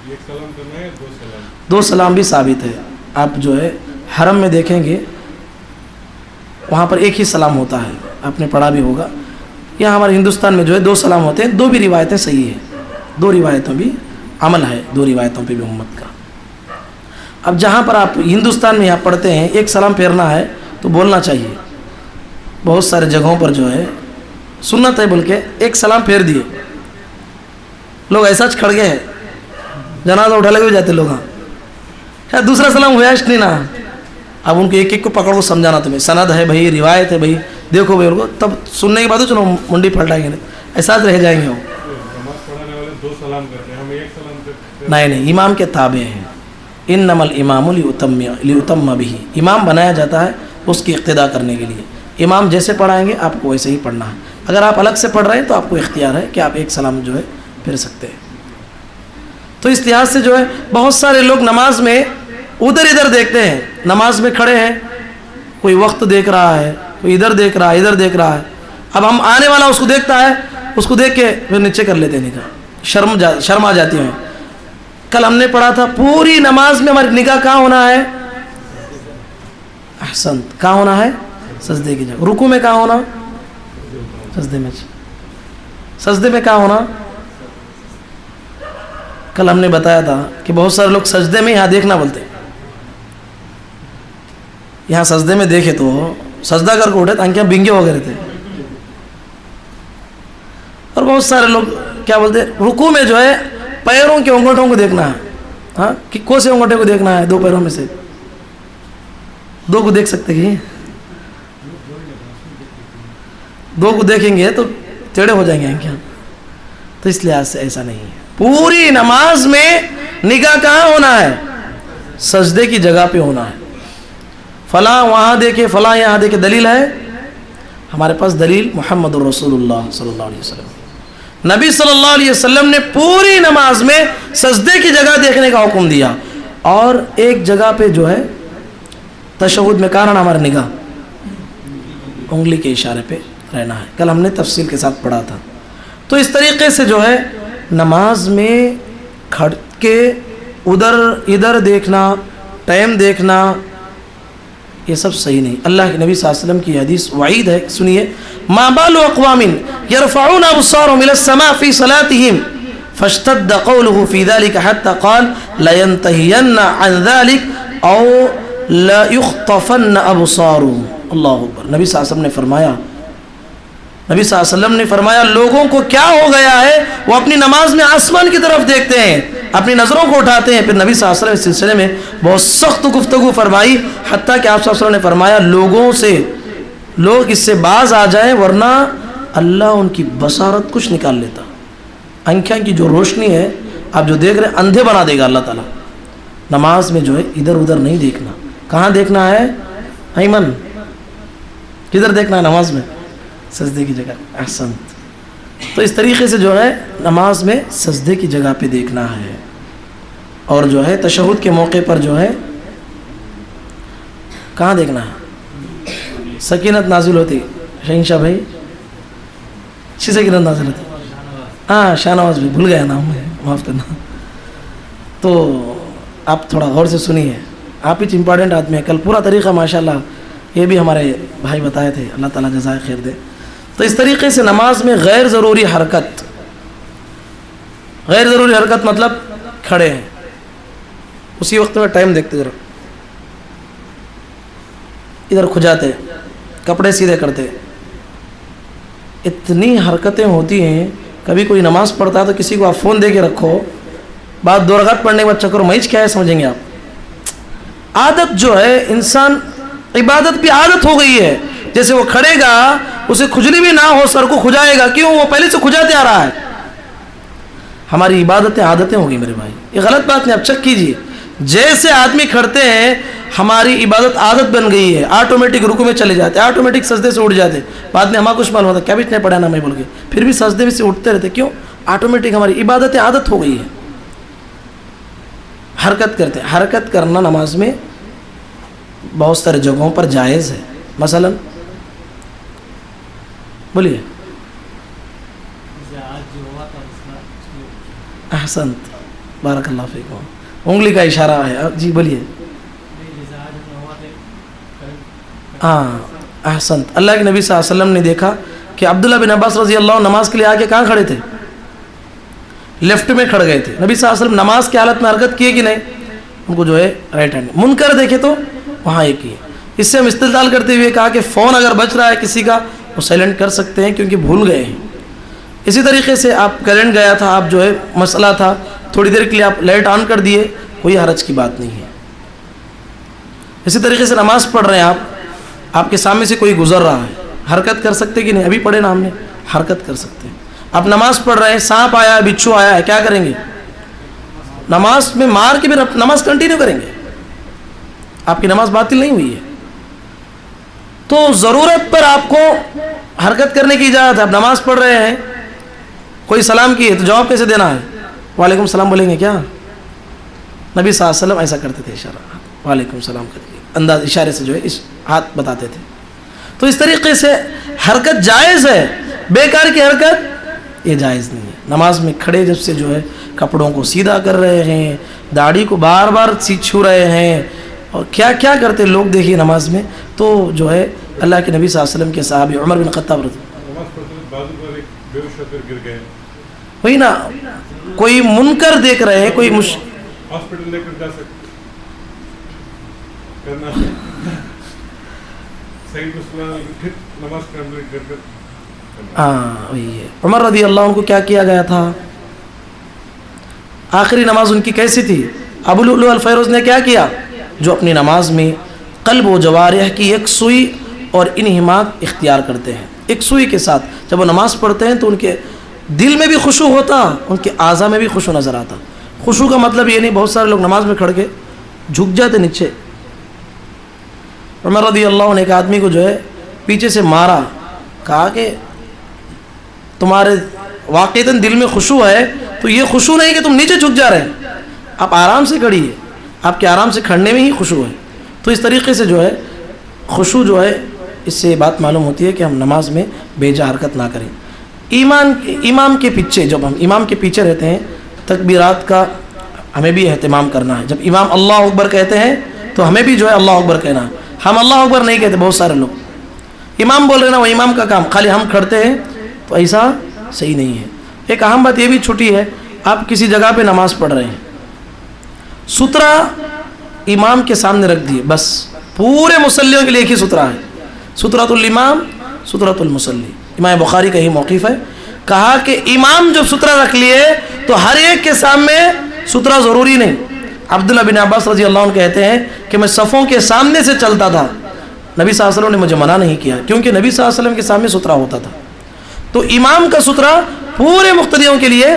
ایک سلام کرنا ہے, دو سلام بھی ثابت ہے. آپ جو ہے حرم میں دیکھیں گے وہاں پر ایک ہی سلام ہوتا ہے, آپ نے پڑھا بھی ہوگا. یہاں ہمارے ہندوستان میں جو ہے دو سلام ہوتے ہیں. دو بھی روایتیں صحیح ہیں, دو روایتوں بھی عمل ہے, دو روایتوں پہ بھی امت کا. اب جہاں پر آپ ہندوستان میں یہاں پڑھتے ہیں ایک سلام پھیرنا ہے تو بولنا چاہیے. بہت سارے جگہوں پر جو ہے سنت ہے بول کے ایک سلام پھیر دیے, لوگ ایسا کھڑ گئے ہیں, جنازہ اٹھا لے کے جاتے لوگ. ہاں دوسرا سلام ہوا نہیں نا. اب ان کو ایک ایک کو پکڑ کو سمجھانا تمہیں, سند ہے بھائی, روایت ہے بھائی, دیکھو بھائی ان کو, تب سننے کے بعد چلو منڈی پلٹائیں گے, ایسا رہ جائیں گے وہ. نماز پڑھانے والے دو سلام کرتے ہیں, ہم ایک سلام کرتے ہیں. نہیں, امام کے تابع ہیں. انما الامام لیتم بہ, امام بنایا جاتا ہے اس کی اقتداء کرنے کے لیے. امام جیسے پڑھائیں گے آپ کو ویسے ہی پڑھنا ہے. اگر آپ الگ سے پڑھ رہے ہیں تو آپ کو اختیار ہے کہ آپ ایک سلام جو ہے پھر سکتے ہیں. تو اس لحاظ سے جو ہے بہت سارے لوگ نماز میں ادھر ادھر دیکھتے ہیں. نماز میں کھڑے ہیں, کوئی وقت دیکھ رہا ہے, کوئی ادھر دیکھ رہا ہے, ادھر دیکھ رہا ہے. اب ہم آنے والا اس کو دیکھتا ہے, اس کو دیکھ کے پھر نیچے کر لیتے ہیں نگاہ, شرم آ جاتی ہے. کل ہم نے پڑھا تھا پوری نماز میں ہماری نگاہ کہاں ہونا ہے؟ احسن, کہاں ہونا ہے؟ سجدے کی جگہ. رکوع میں کہاں ہونا؟ سجدے میں. سجدے میں کہاں ہونا؟ کل ہم نے بتایا تھا کہ بہت سارے لوگ سجدے میں یہاں دیکھنا بولتے ہیں. یہاں سجدے میں دیکھے تو سجدہ کر کے اٹھے تو آنکھیں بنگے ہو گئے تھے. اور بہت سارے لوگ کیا بولتے ہیں, رکوع میں جو ہے پیروں کے انگوٹھوں کو دیکھنا ہے. ہاں کہ کون سے انگوٹھے کو دیکھنا ہے؟ دو پیروں میں سے دو کو دیکھ سکتے ہیں. دو کو دیکھیں گے تو ٹیڑھے ہو جائیں گے آنکھیں. تو اس لحاظ سے ایسا نہیں ہے. پوری نماز میں نگاہ کہاں ہونا ہے؟ سجدے کی جگہ پہ ہونا ہے. فلاں وہاں دیکھے, فلاں یہاں دیکھے. دلیل ہے ہمارے پاس, دلیل محمد الرسول اللہ صلی اللہ علیہ وسلم. نبی صلی اللہ علیہ وسلم نے پوری نماز میں سجدے کی جگہ دیکھنے کا حکم دیا. اور ایک جگہ پہ جو ہے تشہد میں کہاں رہنا ہمارا نگاہ؟ انگلی کے اشارے پہ رہنا ہے. کل ہم نے تفصیل کے ساتھ پڑھا تھا. تو اس طریقے سے جو ہے نماز میں کھڑ کے ادھر ادھر دیکھنا, ٹائم دیکھنا, یہ سب صحیح نہیں. اللہ کے نبی صلی اللہ علیہ وسلم کی حدیث وعید ہے, سنیے. ما بال اقوام يرفعون ابصارهم الى السماء في صلاتهم فاشتد قوله في ذلك حتى قال لينتهين عن ذلك او ليخطفن ابصارهم. اللہ اکبر. نبی صلی اللہ علیہ وسلم نے فرمایا، نبی صلی اللہ علیہ وسلم نے فرمایا لوگوں کو کیا ہو گیا ہے، وہ اپنی نماز میں آسمان کی طرف دیکھتے ہیں، اپنی نظروں کو اٹھاتے ہیں. پھر نبی صلی اللہ علیہ وسلم اس سلسلے میں بہت سخت گفتگو فرمائی، حتیٰ کہ آپ صلی اللہ علیہ وسلم نے فرمایا لوگوں سے لوگ اس سے باز آ جائیں ورنہ اللہ ان کی بصارت کچھ نکال لیتا. آنکھیں کی جو روشنی ہے آپ جو دیکھ رہے ہیں اندھے بنا دے گا اللہ تعالیٰ. نماز میں جو ہے ادھر ادھر نہیں دیکھنا. کہاں دیکھنا ہے ایمن؟ کدھر دیکھنا ہے نماز میں؟ سجدے کی جگہ. احسنت. تو اس طریقے سے جو ہے نماز میں سجدے کی جگہ پہ دیکھنا ہے. اور جو ہے تشہد کے موقع پر جو ہے کہاں دیکھنا ہے؟ سکینت نازل ہوتی. شہنشاہ بھائی اچھی سکینت نازل ہوتی. ہاں شاہ نواز بھی بھول گیا نام ہے، معاف کرنا. تو آپ تھوڑا غور سے سنیے، آپ ہی امپورٹنٹ آدمی ہیں. کل پورا طریقہ ماشاءاللہ یہ بھی ہمارے بھائی بتائے تھے، اللہ تعالیٰ جزائے خیر دے. تو اس طریقے سے نماز میں غیر ضروری حرکت، غیر ضروری حرکت مطلب کھڑے ہیں اسی وقت میں ٹائم دیکھتے ذرا، ادھر کھجاتے، کپڑے سیدھے کرتے، اتنی حرکتیں ہوتی ہیں. کبھی کوئی نماز پڑھتا ہے تو کسی کو آپ فون دے کے رکھو، بعد 2 رکعت پڑھنے کے بعد چکر میچ کیا ہے سمجھیں گے آپ. عادت جو ہے انسان عبادت بھی عادت ہو گئی ہے. جیسے وہ کھڑے گا اسے کھجلی بھی نہ ہو سر کو کھجائے گا، کیوں؟ وہ پہلے سے کھجاتے آ رہا ہے. ہماری عبادتیں عادتیں ہو گئی میرے بھائی، یہ غلط بات نہیں. آپ چیک کیجیے، جیسے آدمی کھڑتے ہیں ہماری عبادت عادت بن گئی ہے. آٹومیٹک رکوع میں چلے جاتے، آٹومیٹک سجدے سے اٹھ جاتے. بعد میں ہمارا کچھ معلوم ہوتا کیا بھی اتنے پڑھا نا میں بول کے، پھر بھی سجدے میں سے اٹھتے رہتے. کیوں؟ آٹومیٹک ہماری عبادتیں عادت ہو گئی ہے. حرکت کرتے، حرکت کرنا نماز میں بہت سارے جگہوں پر جائز ہے. مثلا بولیے. احسنت، بارک اللہ فیکم. انگلی کا اشارہ ہے. جی بولیے. ہاں احسنت. اللہ کے نبی صلی اللہ علیہ وسلم نے دیکھا کہ عبداللہ بن عباس رضی اللہ عنہ نماز کے لیے آگے کہاں کھڑے تھے؟ لیفٹ میں کھڑ گئے تھے. نبی صلی اللہ علیہ وسلم نماز کی حالت میں حرکت کیے کہ نہیں؟ ان کو جو ہے رائٹ ہینڈ منکر دیکھے تو وہاں یہ کیے. اس سے ہم استدلال کرتے ہوئے کہا کہ فون اگر بچ رہا ہے کسی کا وہ سائلنٹ کر سکتے ہیں کیونکہ بھول گئے ہیں. اسی طریقے سے آپ کرنٹ گیا تھا، آپ جو ہے مسئلہ تھا، تھوڑی دیر کے لیے آپ لائٹ آن کر دیے، کوئی حرج کی بات نہیں ہے. اسی طریقے سے نماز پڑھ رہے ہیں آپ کے سامنے سے کوئی گزر رہا ہے، حرکت کر سکتے کہ نہیں؟ ابھی پڑھے نا ہم نے، حرکت کر سکتے ہیں. آپ نماز پڑھ رہے ہیں، سانپ آیا ہے، بچھو آیا ہے، کیا کریں گے؟ نماز میں مار کے بھی نماز کنٹینیو کریں گے. آپ کی نماز باطل نہیں ہوئی ہے. تو ضرورت پر آپ کو حرکت کرنے کی اجازت ہے. آپ نماز پڑھ رہے ہیں، کوئی سلام کیے تو جواب کیسے دینا ہے؟ وعلیکم السلام بولیں گے کیا؟ نبی صلی اللہ علیہ وسلم ایسا کرتے تھے، اشارہ وعلیکم السلام کر کے انداز اشارے سے جو ہے اس ہاتھ بتاتے تھے. تو اس طریقے سے حرکت جائز ہے، بیکار کی حرکت یہ جائز نہیں ہے. نماز میں کھڑے جب سے جو ہے کپڑوں کو سیدھا کر رہے ہیں، داڑھی کو بار بار چھو رہے ہیں، اور کیا کیا کرتے لوگ دیکھیے نماز میں. تو جو ہے اللہ کے نبی صلی اللہ علیہ وسلم کے صحابی عمر بن خطاب وہی نا، کوئی منکر دیکھ رہے ہیں، کوئی ہاسپٹل لے کر جا سکتے کرنا صحیح نماز کمپلیٹ کر کر. ہاں وہی ہے. عمر رضی اللہ عنہ کو کیا کیا گیا تھا؟ آخری نماز ان کی کیسی تھی؟ ابو لؤلؤ الفیروز نے کیا کیا؟ جو اپنی نماز میں قلب و جوارح کی یکسوئی اور انہماک اختیار کرتے ہیں، یکسوئی کے ساتھ جب وہ نماز پڑھتے ہیں تو ان کے دل میں بھی خشوع ہوتا، ان کے اعضاء میں بھی خشوع نظر آتا. خشوع کا مطلب یہ نہیں بہت سارے لوگ نماز میں کھڑ کے جھک جاتے نیچے. عمر رضی اللہ عنہ نے ایک آدمی کو جو ہے پیچھے سے مارا، کہا کہ تمہارے واقعتاً دل میں خشوع ہے تو یہ خشوع نہیں کہ تم نیچے جھک جا رہے ہیں، آپ آرام سے کھڑیے، آپ کے آرام سے کھڑنے میں ہی خشوع ہے. تو اس طریقے سے جو ہے خشوع جو ہے، اس سے بات معلوم ہوتی ہے کہ ہم نماز میں بے جا حرکت نہ کریں. امام کے پیچھے جب ہم امام کے پیچھے رہتے ہیں، تکبیرات کا ہمیں بھی اہتمام کرنا ہے. جب امام اللہ اکبر کہتے ہیں تو ہمیں بھی جو ہے اللہ اکبر کہنا ہے. ہم اللہ اکبر نہیں کہتے، بہت سارے لوگ امام بول رہے نا، وہ امام کا کام، خالی ہم کھڑتے ہیں تو ایسا صحیح نہیں ہے. ایک اہم بات یہ بھی چھوٹی ہے، آپ کسی جگہ پہ نماز پڑھ رہے ہیں, سترہ امام کے سامنے رکھ دیے, بس پورے مصلیوں کے لیے ایک ہی سترہ ہے, سترۃ الامام سترۃ المصلی. امام بخاری کا ہی موقف ہے, کہا کہ امام جب سترہ رکھ لیے تو ہر ایک کے سامنے سترہ ضروری نہیں. عبداللہ بن عباس رضی اللہ عنہ کہتے ہیں کہ میں صفوں کے سامنے سے چلتا تھا, نبی صلی اللہ علیہ وسلم نے مجھے منع نہیں کیا, کیونکہ نبی صلی اللہ علیہ وسلم کے سامنے سترہ ہوتا تھا. تو امام کا سترہ پورے مقتدیوں کے لیے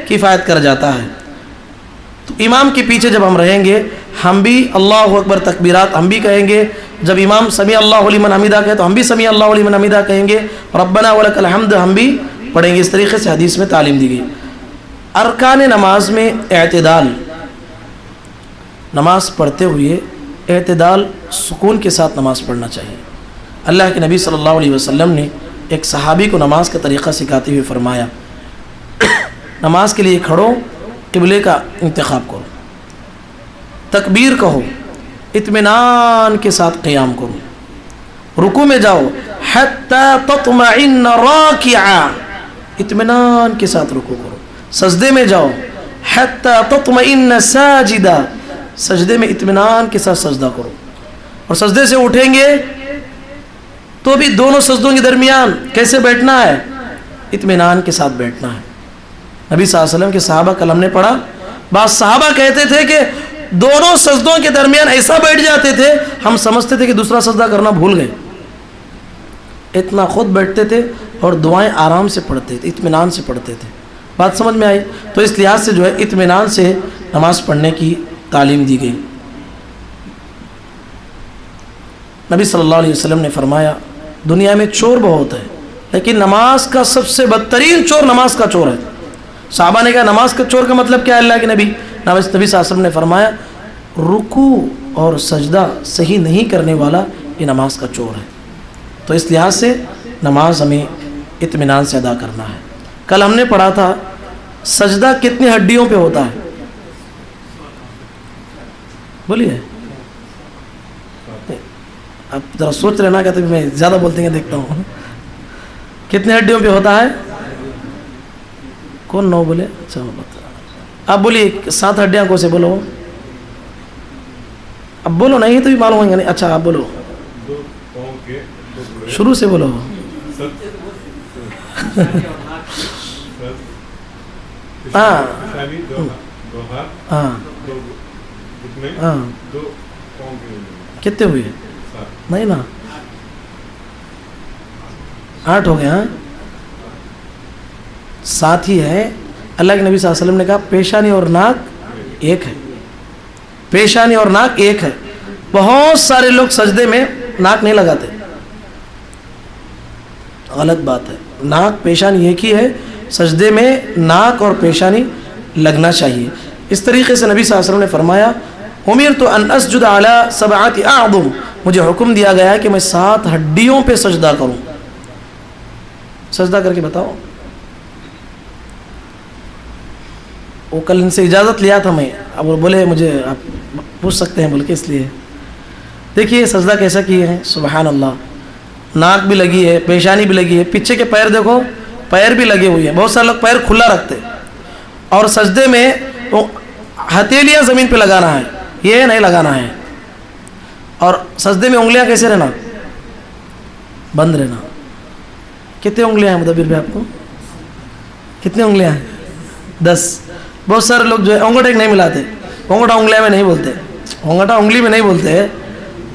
کفایت کر جاتا ہے. تو امام کے پیچھے جب ہم رہیں گے, ہم بھی اللہ اکبر تکبیرات ہم بھی کہیں گے, جب امام سمیع اللہ لمن حمیدہ کہے تو ہم بھی سمیع اللہ لمن حمیدہ کہیں گے, ربنا ولک الحمد ہم بھی پڑھیں گے. اس طریقے سے حدیث میں تعلیم دی گئی. ارکان نماز میں اعتدال, نماز پڑھتے ہوئے اعتدال سکون کے ساتھ نماز پڑھنا چاہیے. اللہ کے نبی صلی اللہ علیہ وسلم نے ایک صحابی کو نماز کا طریقہ سکھاتے ہوئے فرمایا, نماز کے لیے کھڑو, قبلے کا انتخاب کرو, تکبیر کہو, اطمینان کے ساتھ قیام کرو, رکوع میں جاؤ حتی تطمئن راکعا, اطمینان کے ساتھ رکوع کرو, سجدے میں جاؤ حتی تطمئن ساجدہ, سجدے میں اطمینان کے ساتھ سجدہ کرو, اور سجدے سے اٹھیں گے تو بھی دونوں سجدوں کے درمیان کیسے بیٹھنا ہے, اطمینان کے ساتھ بیٹھنا ہے. نبی صلی اللہ علیہ وسلم کے صحابہ کل ہم نے پڑھا, بعض صحابہ کہتے تھے کہ دونوں سجدوں کے درمیان ایسا بیٹھ جاتے تھے ہم سمجھتے تھے کہ دوسرا سجدہ کرنا بھول گئے, اتنا خود بیٹھتے تھے اور دعائیں آرام سے پڑھتے تھے, اطمینان سے پڑھتے تھے. بات سمجھ میں آئی؟ تو اس لحاظ سے جو ہے اطمینان سے نماز پڑھنے کی تعلیم دی گئی. نبی صلی اللہ علیہ وسلم نے فرمایا دنیا میں چور بہت ہے, لیکن نماز کا سب سے بدترین چور نماز کا چور ہے. صحابہ نے کہا نماز کا چور کا مطلب کیا ہے اللہ کے نبی؟ نبی صلی اللہ علیہ وسلم نے فرمایا رکوع اور سجدہ صحیح نہیں کرنے والا یہ نماز کا چور ہے. تو اس لحاظ سے نماز ہمیں اطمینان سے ادا کرنا ہے. کل ہم نے پڑھا تھا سجدہ کتنی ہڈیوں پہ ہوتا ہے, بولیے, اب ذرا سوچ لینا کہ میں زیادہ بولتے ہیں دیکھتا ہوں, کتنے ہڈیوں پہ ہوتا ہے؟ کون نو بولے؟ اچھا آپ بولیے 7 ہڈیاں کو سے بولو, اب بولو نہیں تو بھی معلوم ہوگا نہیں. اچھا آپ بولو, شروع سے بولو. ہاں ہاں ہاں, کتنے ہوئے؟ نہیں نا, 8 ہو گئے. ہاں 7 ہی ہے. اللہ کے نبی صلی اللہ علیہ وسلم نے کہا پیشانی اور ناک ایک ہے, پیشانی اور ناک ایک ہے. بہت سارے لوگ سجدے میں ناک نہیں لگاتے, غلط بات ہے. ناک پیشانی ایک ہی ہے, سجدے میں ناک اور پیشانی لگنا چاہیے. اس طریقے سے نبی صلی اللہ علیہ وسلم نے فرمایا امرت ان اسجد علی 7 اعظم, مجھے حکم دیا گیا ہے کہ میں 7 ہڈیوں پہ سجدہ کروں. سجدہ کر کے بتاؤ. وہ کل ان سے اجازت لیا تھا میں, اب وہ بولے مجھے آپ پوچھ سکتے ہیں بول کے, اس لیے دیکھیے سجدہ کیسا کیے ہیں. سبحان اللہ, ناک بھی لگی ہے, پیشانی بھی لگی ہے, پیچھے کے پیر دیکھو, پیر بھی لگے ہوئے ہیں. بہت سارے لوگ پیر کھلا رکھتے, اور سجدے میں ہتھیلیاں زمین پہ لگانا ہے, یہ نہیں لگانا ہے. اور سجدے میں انگلیاں کیسے رہنا, بند رہنا. کتنے انگلیاں ہیں مدبر بھی آپ کو؟ کتنے انگلیاں ہیں؟ 10. بہت سارے لوگ جو ہے انگوٹھے نہیں ملاتے, انگوٹھا انگلیاں میں نہیں بولتے, انگوٹھا انگلی میں نہیں بولتے.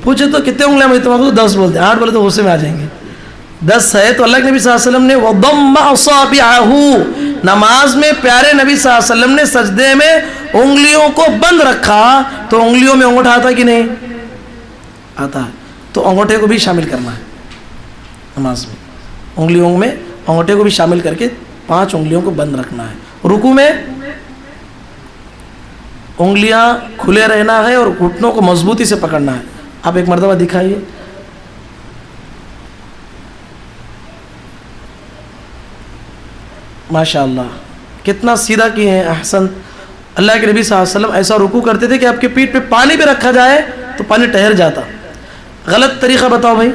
پوچھے تو کتنے انگلیاں میں؟ تو 10 بولتے, 8 بولے تو غصے میں آ جائیں گے. 10 ہے. تو اللہ کے نبی صلی اللہ علیہ وسلم نے وَضَمَّ أَصَابِعَهُ, نماز میں پیارے نبی صلی اللہ علیہ وسلم نے سجدے میں انگلیوں کو بند رکھا. تو انگلیوں میں انگوٹھا آتا کہ نہیں آتا ہے؟ تو انگوٹھے کو بھی شامل کرنا ہے نماز میں, انگلیوں میں انگوٹھے کو بھی شامل کر کے 5 انگلیوں کو بند رکھنا ہے. رکوع میں انگلیاں کھلے رہنا ہے اور گھٹنوں کو مضبوطی سے پکڑنا ہے. آپ ایک مرتبہ دکھائیے. ماشاء اللہ کتنا سیدھا کیے ہیں, احسن. اللہ کے نبی صلی اللہ علیہ وسلم ایسا رکوع کرتے تھے کہ آپ کے پیٹھ پہ پانی بھی رکھا جائے تو پانی ٹھہر جاتا. غلط طریقہ بتاؤ بھائی,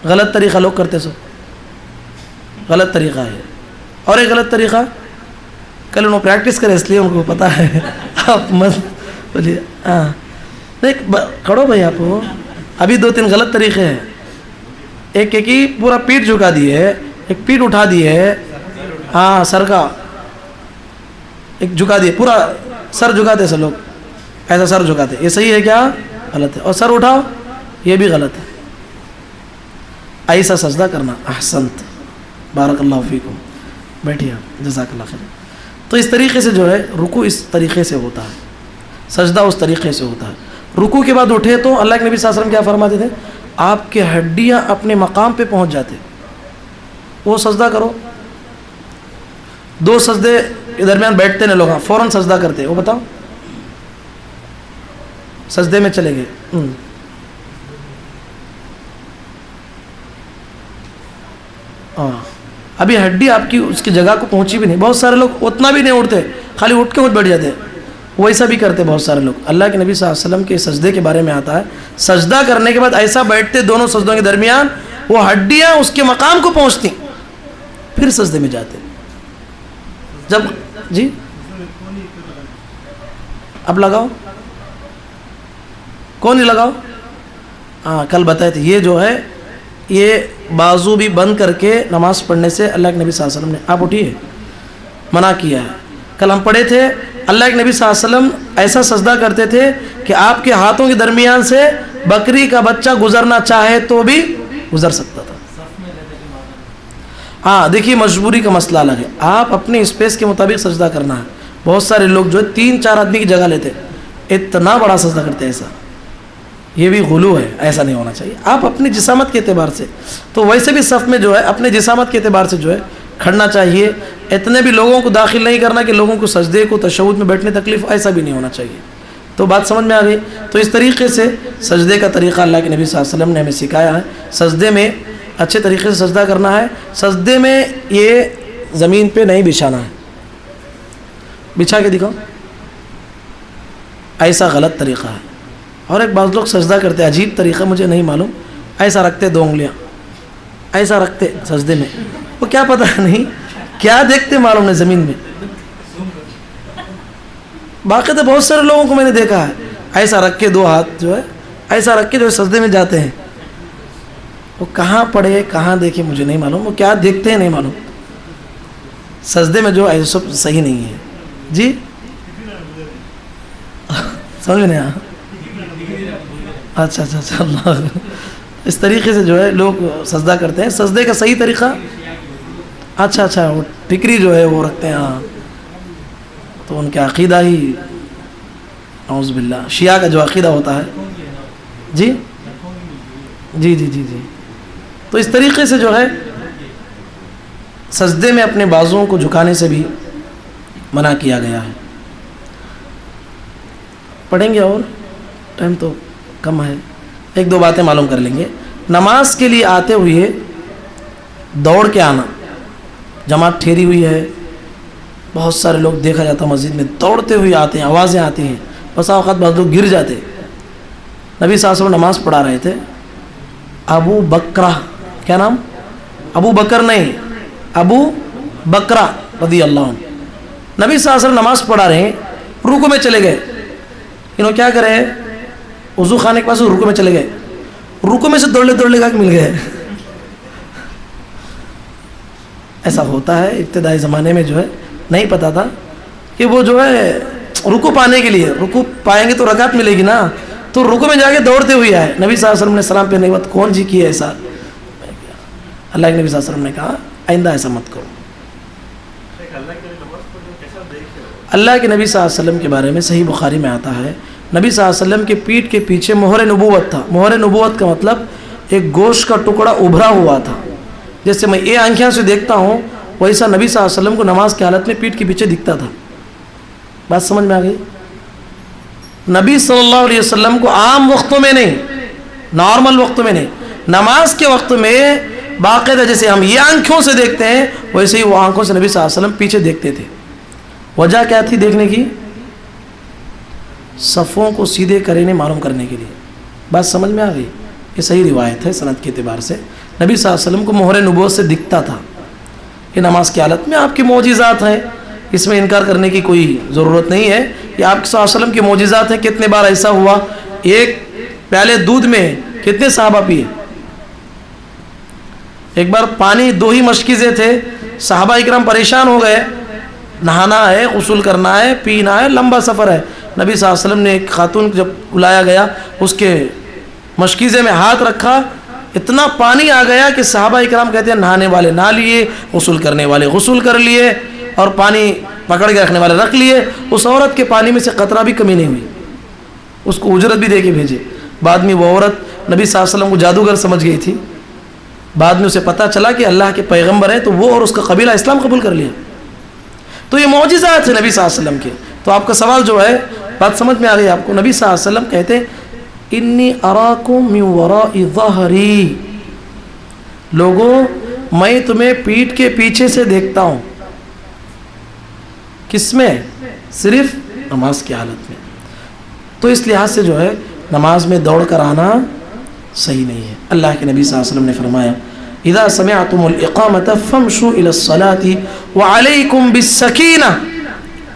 غلط طریقہ لوگ کرتے سو, غلط طریقہ ہے. اور ایک غلط طریقہ کل انہوں پریکٹس کرے اس لیے ان کو پتہ ہے. آپ مت بولیے. ہاں نہیں کھڑو بھائی آپ ابھی 2-3 غلط طریقے ہیں. ایک ہی پورا پیٹ جھکا دیے, ایک پیٹ اٹھا دیے, ہاں سر کا ایک جھکا دیے, پورا سر جھکاتے سے لوگ ایسا سر جھکاتے, یہ صحیح ہے کیا؟ غلط ہے. اور سر اٹھاؤ, یہ بھی غلط ہے. ایسا سجدہ کرنا. احسنت, بارک اللہ فیکم. بیٹھیے آپ, جزاک اللہ خیر. تو اس طریقے سے جو ہے رکوع اس طریقے سے ہوتا ہے, سجدہ اس طریقے سے ہوتا ہے. رکوع کے بعد اٹھے تو اللہ کے نبی صلی اللہ علیہ وسلم کیا فرماتے تھے؟ آپ کے ہڈیاں اپنے مقام پہ پہنچ جاتے, وہ سجدہ کرو. 2 سجدے کے درمیان بیٹھتے ہیں لوگ, فوراً سجدہ کرتے. وہ بتاؤ, سجدے میں چلے گئے. ابھی ہڈی آپ کی اس کی جگہ کو پہنچی بھی نہیں. بہت سارے لوگ اتنا بھی نہیں اٹھتے, خالی اٹھ کے بیٹھ جاتے. ویسا بھی کرتے بہت سارے لوگ. اللہ کے نبی صلی اللہ علیہ وسلم کے سجدے کے بارے میں آتا ہے, سجدہ کرنے کے بعد ایسا بیٹھتے دونوں سجدوں کے درمیان, وہ ہڈیاں اس کے مقام کو پہنچتی, پھر سجدے میں جاتے. جب جی اب لگاؤ, کون نہیں لگاؤ. ہاں کل بتائے تھے, یہ جو ہے یہ بازو بھی بند کر کے نماز پڑھنے سے اللہ کے نبی صلی اللہ علیہ وسلم نے, آپ اٹھیے, منع کیا ہے. کل ہم پڑھے تھے اللہ کے نبی صلی اللہ علیہ وسلم ایسا سجدہ کرتے تھے کہ آپ کے ہاتھوں کے درمیان سے بکری کا بچہ گزرنا چاہے تو بھی گزر سکتا تھا. ہاں دیکھیے مجبوری کا مسئلہ الگ ہے, آپ اپنے اسپیس کے مطابق سجدہ کرنا ہے. بہت سارے لوگ جو ہے 3-4 آدمی کی جگہ لیتے, اتنا بڑا سجدہ کرتے ہیں, ایسا یہ بھی غلو ہے, ایسا نہیں ہونا چاہیے. آپ اپنی جسامت کے اعتبار سے, تو ویسے بھی صف میں جو ہے اپنے جسامت کے اعتبار سے جو ہے کھڑنا چاہیے. اتنے بھی لوگوں کو داخل نہیں کرنا کہ لوگوں کو سجدے کو تشہد میں بیٹھنے تکلیف, ایسا بھی نہیں ہونا چاہیے. تو بات سمجھ میں آ گئی. تو اس طریقے سے سجدے کا طریقہ اللہ کے نبی صلی اللہ علیہ وسلم نے ہمیں سکھایا ہے. سجدے میں اچھے طریقے سے سجدہ کرنا ہے. سجدے میں یہ زمین پہ نہیں بچھانا ہے, بچھا کے دکھاؤ, ایسا غلط طریقہ ہے. اور ایک بعض لوگ سجدہ کرتے, عجیب طریقہ, مجھے نہیں معلوم, ایسا رکھتے 2 انگلیاں ایسا رکھتے سجدے میں. وہ کیا پتہ نہیں کیا دیکھتے معلوم نہیں زمین میں. باقی تو بہت سارے لوگوں کو میں نے دیکھا ہے ایسا رکھ کے 2 ہاتھ جو ہے ایسا رکھ کے جو ہے سجدے میں جاتے ہیں. وہ کہاں پڑھے کہاں دیکھے مجھے نہیں معلوم, وہ کیا دیکھتے ہیں نہیں معلوم. سجدے میں جو ایسا سب صحیح نہیں ہے. جی سمجھ نہیں آیا. اچھا اچھا اچھا, اللہ, اس طریقے سے جو ہے لوگ سجدہ کرتے ہیں. سجدے کا صحیح طریقہ, اچھا اچھا, وہ ٹکری جو ہے وہ رکھتے ہیں, ہاں, تو ان کا عقیدہ ہی نعوذ باللہ شیعہ کا جو عقیدہ ہوتا ہے. جی جی جی جی جی. تو اس طریقے سے جو ہے سجدے میں اپنے بازوؤں کو جھکانے سے بھی منع کیا گیا ہے. پڑھیں گے اور ٹائم تو کم ہے, 1-2 باتیں معلوم کر لیں گے. نماز کے لیے آتے ہوئے دوڑ کے آنا, جماعت ٹھہری ہوئی ہے, بہت سارے لوگ دیکھا جاتا مسجد میں دوڑتے ہوئے آتے ہیں, آوازیں آتی ہیں, بسا اوقات بعض لوگ گر جاتے. نبی صلی اللہ علیہ وسلم نماز پڑھا رہے تھے, ابو بکرہ, کیا نام, ابو بکر نہیں, ابو بکرہ رضی اللہ عنہ, نبی صلی اللہ علیہ وسلم نماز پڑھا رہے ہیں, رکوع میں چلے گئے. انہوں کیا کرے, وضو خانے کے پاس رکوع میں چلے گئے, رکوع میں سے دوڑ لے گا کہ مل گئے. ایسا ہوتا ہے. ابتدائی زمانے میں جو ہے نہیں پتا تھا کہ وہ جو ہے رکوع پانے کے لیے, رکوع پائیں گے تو رکعت ملے گی نا, تو رکوع میں جا کے دوڑتے ہوئے آئے. نبی صلی اللہ علیہ وسلم نے سلام پھیرنے کے بعد کون جی کیا ایسا, اللہ کے نبی صلی اللہ علیہ وسلم نے کہا آئندہ ایسا مت کرو. اللہ کے نبی صلی اللہ علیہ وسلم کے بارے میں صحیح بخاری میں آتا ہے, نبی صلی اللہ علیہ وسلم کے پیٹھ کے پیچھے مہر نبوت تھا. مہر نبوت کا مطلب ایک گوشت کا ٹکڑا ابھرا ہوا تھا. جیسے میں یہ آنکھوں سے دیکھتا ہوں ویسا نبی صلی اللہ علیہ وسلم کو نماز کی حالت میں پیٹھ کے پیچھے دکھتا تھا. بات سمجھ میں آ گئی. نبی صلی اللہ علیہ وسلم کو عام وقتوں میں نہیں, نارمل وقتوں میں نہیں, نماز کے وقت میں باقاعدہ جیسے ہم یہ آنکھوں سے دیکھتے ہیں ویسے ہی وہ آنکھوں سے نبی صلی اللہ علیہ وسلم پیچھے دیکھتے تھے. وجہ کیا تھی دیکھنے کی, صفوں کو سیدھے کرنے معلوم کرنے کے لیے. بات سمجھ میں آ گئی. یہ صحیح روایت ہے سند کے اعتبار سے. نبی صلی اللہ علیہ وسلم کو مہر نبوت سے دکھتا تھا. یہ نماز کی حالت میں آپ کے معجزات ہیں, اس میں انکار کرنے کی کوئی ضرورت نہیں ہے. یہ آپ صلی اللہ علیہ وسلم کے معجزات ہیں. کتنے بار ایسا ہوا ایک پیالے دودھ میں کتنے صحابہ پیے. ایک بار پانی 2 ہی مشکیزیں تھے, صحابہ اکرام پریشان ہو گئے, نہانا ہے, غسل کرنا ہے, پینا ہے, لمبا سفر ہے. نبی صلی اللہ علیہ وسلم نے ایک خاتون جب بلایا گیا اس کے مشکیزے میں ہاتھ رکھا, اتنا پانی آ گیا کہ صحابہ اکرام کہتے ہیں نہانے والے نہا لیے, غسل کرنے والے غسل کر لیے, اور پانی پکڑ کے رکھنے والے رکھ لیے. اس عورت کے پانی میں سے قطرہ بھی کمی نہیں ہوئی. اس کو اجرت بھی دے کے بھیجے. بعد میں وہ عورت نبی صلی اللہ علیہ وسلم کو جادوگر سمجھ گئی تھی. بعد میں اسے پتہ چلا کہ اللہ کے پیغمبر ہیں, تو وہ اور اس کا قبیلہ اسلام قبول کر لیا. تو یہ معجزات ہیں نبی صلی اللہ علیہ وسلم کے. تو آپ کا سوال جو ہے بات سمجھ میں آ گئی آپ کو. نبی صلی اللہ علیہ وسلم کہتے ہیں انی اراکم من وراء ظہری, لوگوں میں تمہیں پیٹھ کے پیچھے سے دیکھتا ہوں. کس میں؟ صرف نماز کی حالت میں. تو اس لحاظ سے جو ہے نماز میں دوڑ کر آنا صحیح نہیں ہے. اللہ کے نبی صلی اللہ علیہ وسلم نے فرمایا اذا سمعتم الاقامة فامشوا الى الصلاة وعليكم بالسكينة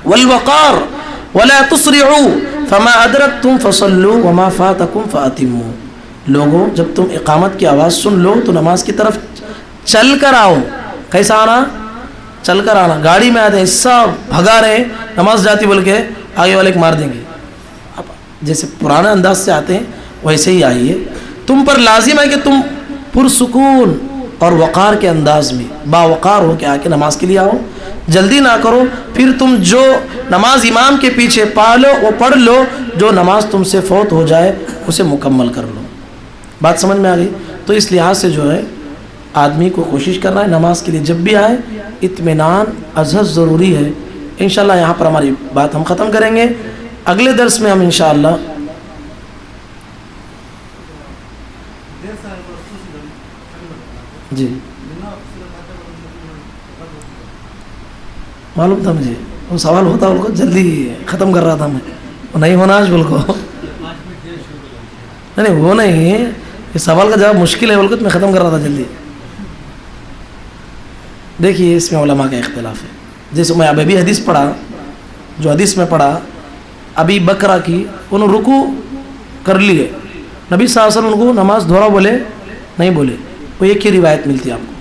والوقار ولا تسرعوا فما ادرکتم فصلوا وما فاتکم فاتموا. لوگوں جب تم اقامت کی آواز سن لو تو نماز کی طرف چل کر آؤ. کیسا آنا؟ چل کر آنا. گاڑی میں آتے ہیں سب بھگا رہے ہیں, نماز جاتی بول کے آگے والے کو مار دیں گے. اب جیسے پرانے انداز سے آتے ہیں ویسے ہی آئیے. تم پر لازم ہے کہ تم پرسکون اور وقار کے انداز میں باوقار ہو کے آ کے نماز کے لیے آؤ. جلدی نہ کرو. پھر تم جو نماز امام کے پیچھے پا لو وہ پڑھ لو, جو نماز تم سے فوت ہو جائے اسے مکمل کر لو. بات سمجھ میں آ گئی. تو اس لحاظ سے جو ہے آدمی کو کوشش کرنا ہے نماز کے لیے جب بھی آئے اطمینان ازحد ضروری ہے. انشاءاللہ یہاں پر ہماری بات ہم ختم کریں گے. اگلے درس میں ہم انشاءاللہ جی معلوم تھا مجھے وہ سوال ہوتا ان کو جلدی ختم کر رہا تھا میں, وہ نہیں ہونا آج بول کو نہیں وہ نہیں, یہ سوال کا جواب مشکل ہے بول کو میں ختم کر رہا تھا جلدی. دیکھیے اس میں علماء کا اختلاف ہے. جیسے میں ابھی حدیث پڑھا, جو حدیث میں پڑھا ابھی بکرا کی, انہوں رکوع کر لیے, نبی صلی اللہ علیہ وسلم ان کو نماز دہرا بولے نہیں بولے. وہ ایک ہی روایت ملتی ہے آپ کو.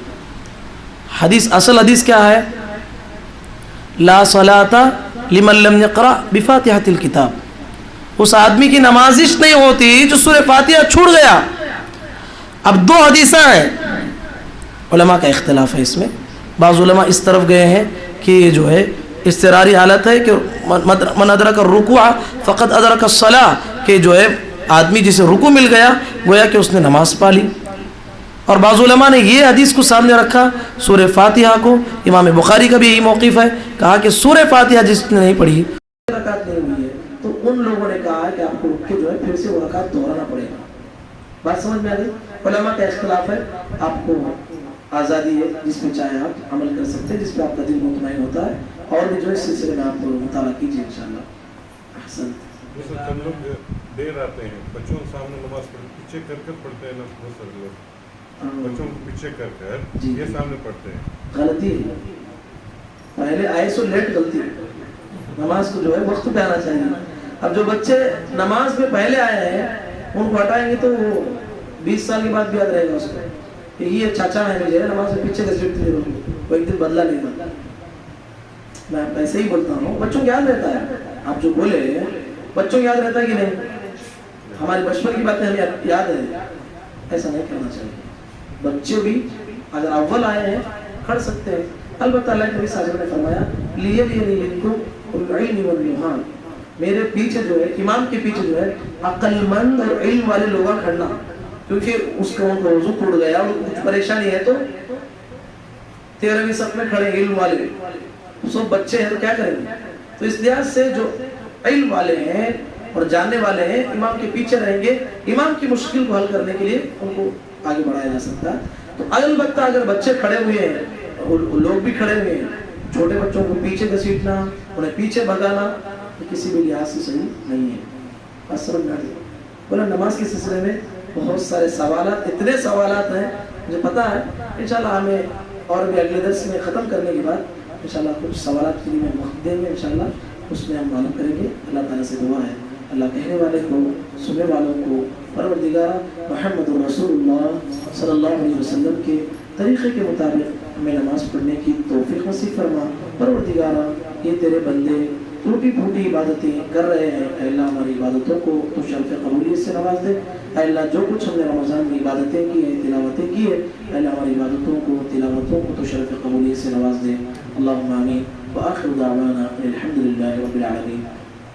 حدیث اصل حدیث کیا ہے؟ لا صلاۃ لمن لم یقرأ بفاتحۃ الکتاب. اس آدمی کی نمازش نہیں ہوتی جو سورہ فاتحہ چھوڑ گیا. اب 2 حدیثیں ہیں, علماء کا اختلاف ہے اس میں. بعض علماء اس طرف گئے ہیں کہ یہ جو ہے اضطراری حالت ہے کہ من ادرک الرکوع فقد ادرک الصلاۃ, کہ جو ہے آدمی جسے رکوع مل گیا گویا کہ اس نے نماز پا لی. اور بعض علماء نے یہ حدیث کو سامنے رکھا سورہ فاتحہ کو. امام بخاری کا بھی یہی موقف ہے, کہا کہ سورہ فاتحہ جس نے نہیں پڑھی رکعت نہیں ہوئی ہے تو ان لوگوں نے کہا کہ آپ کو رک کے جو ہے پھر سے وہ رکعت دہرانا پڑے گا. بات سمجھ میں آ گئی. علماء کا اختلاف ہے. آپ کو آزادی ہے, جس میں چاہے آپ عمل کر سکتے ہیں, جس پہ آپ کا دل مطمئن ہوتا ہے. اور بھی جو ہے اس سلسلے میں آپ مطالعہ کیجیے انشاءاللہ. احسن. چند لوگ دیر آتے ہیں, بچوں کے سامنے نماز پیچھے کر پڑھتے ہیں. بہت سارے لوگ بچوں کو پیچھے کر یہ سامنے پڑھتے ہیں. غلطی ہے. پہلے آئے سو لیٹ غلطی ہے. نماز کو جو ہے وقت پہ آنا چاہیے. اب جو بچے نماز میں پہلے آئے ہیں ان کو ہٹائیں گے تو وہ 20 سال کے بعد بھی یاد رہے گا اس کو کہ یہ چاچا ہے مجھے نماز میں پیچھے کا وہ ایک دن بدلا نہیں تھا. میں ایسے ہی بولتا ہوں, بچوں کو یاد رہتا ہے. آپ جو بولے بچوں کو یاد رہتا ہے کہ نہیں؟ ہماری بچپن کی باتیں ہمیں یاد ہے. ایسا نہیں کرنا چاہیے. بچے بھی اگر اول آئے ہیں کھڑ سکتے ہیں. البتہ اللہ کے نبی صلی اللہ علیہ وسلم نے فرمایا لیے والایمان, میرے پیچھے جو ہے امام کے پیچھے جو ہے عقل مند اور علم والے لوگ کھڑنا, کیونکہ اس کا ان کو وضو ٹوٹ گیا اور کچھ پریشانی ہے تو 13ویں صف میں کھڑے علم والے, سب بچے ہیں تو کیا کریں گے. تو اس لحاظ سے جو علم والے ہیں اور جاننے والے ہیں امام کے پیچھے رہیں گے. امام کی مشکل کو حل کرنے کے لیے ان کو آگے بڑھایا جا سکتا ہے. تو البتہ اگر بچے کھڑے ہوئے ہیں, لوگ بھی کھڑے ہوئے ہیں, چھوٹے بچوں کو پیچھے گھسیٹنا, انہیں پیچھے بھگانا تو کسی بھی لحاظ سے صحیح نہیں ہے. بس سمجھ میں آ گئی. بولا نماز کے سلسلے میں بہت سارے سوالات, اتنے سوالات ہیں مجھے پتا ہے. انشاءاللہ ہمیں اور بھی اگلے درس میں ختم کرنے کے بعد انشاءاللہ کچھ سوالات کے لیے میں وقت دیں گے انشاءاللہ، اس میں ہم معلوم کریں گے. اللہ تعالیٰ سے دعا ہے اللہ کہنے والے کو سننے والوں کو پروردگار محمد رسول اللہ صلی اللہ علیہ وسلم کے طریقے کے مطابق ہمیں نماز پڑھنے کی توفیق نصیب فرما. پروردگار یہ تیرے بندے ٹوٹی پھوٹی عبادتیں کر رہے ہیں، اے اللہ ہماری عبادتوں کو تو شرف قبولیت سے نواز دے. اے اللہ جو کچھ ہم نے رمضان میں عبادتیں کی ہیں، تلاوتیں کی ہیں، اے اللہ ہماری عبادتوں کو تلاوتوں کو تو شرف قبولیت سے نواز دے. اللہم آمین. وآخر دعوانا الحمدللہ رب العالمین.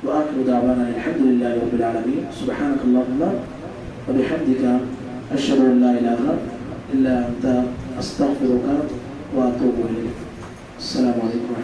وآخر دعوانا الحمدللہ رب العالمین. سبحانک اللہم وبحمدک اشہد ان لا الہ الا انت استغفرک واتوب الیک. السلام علیکم.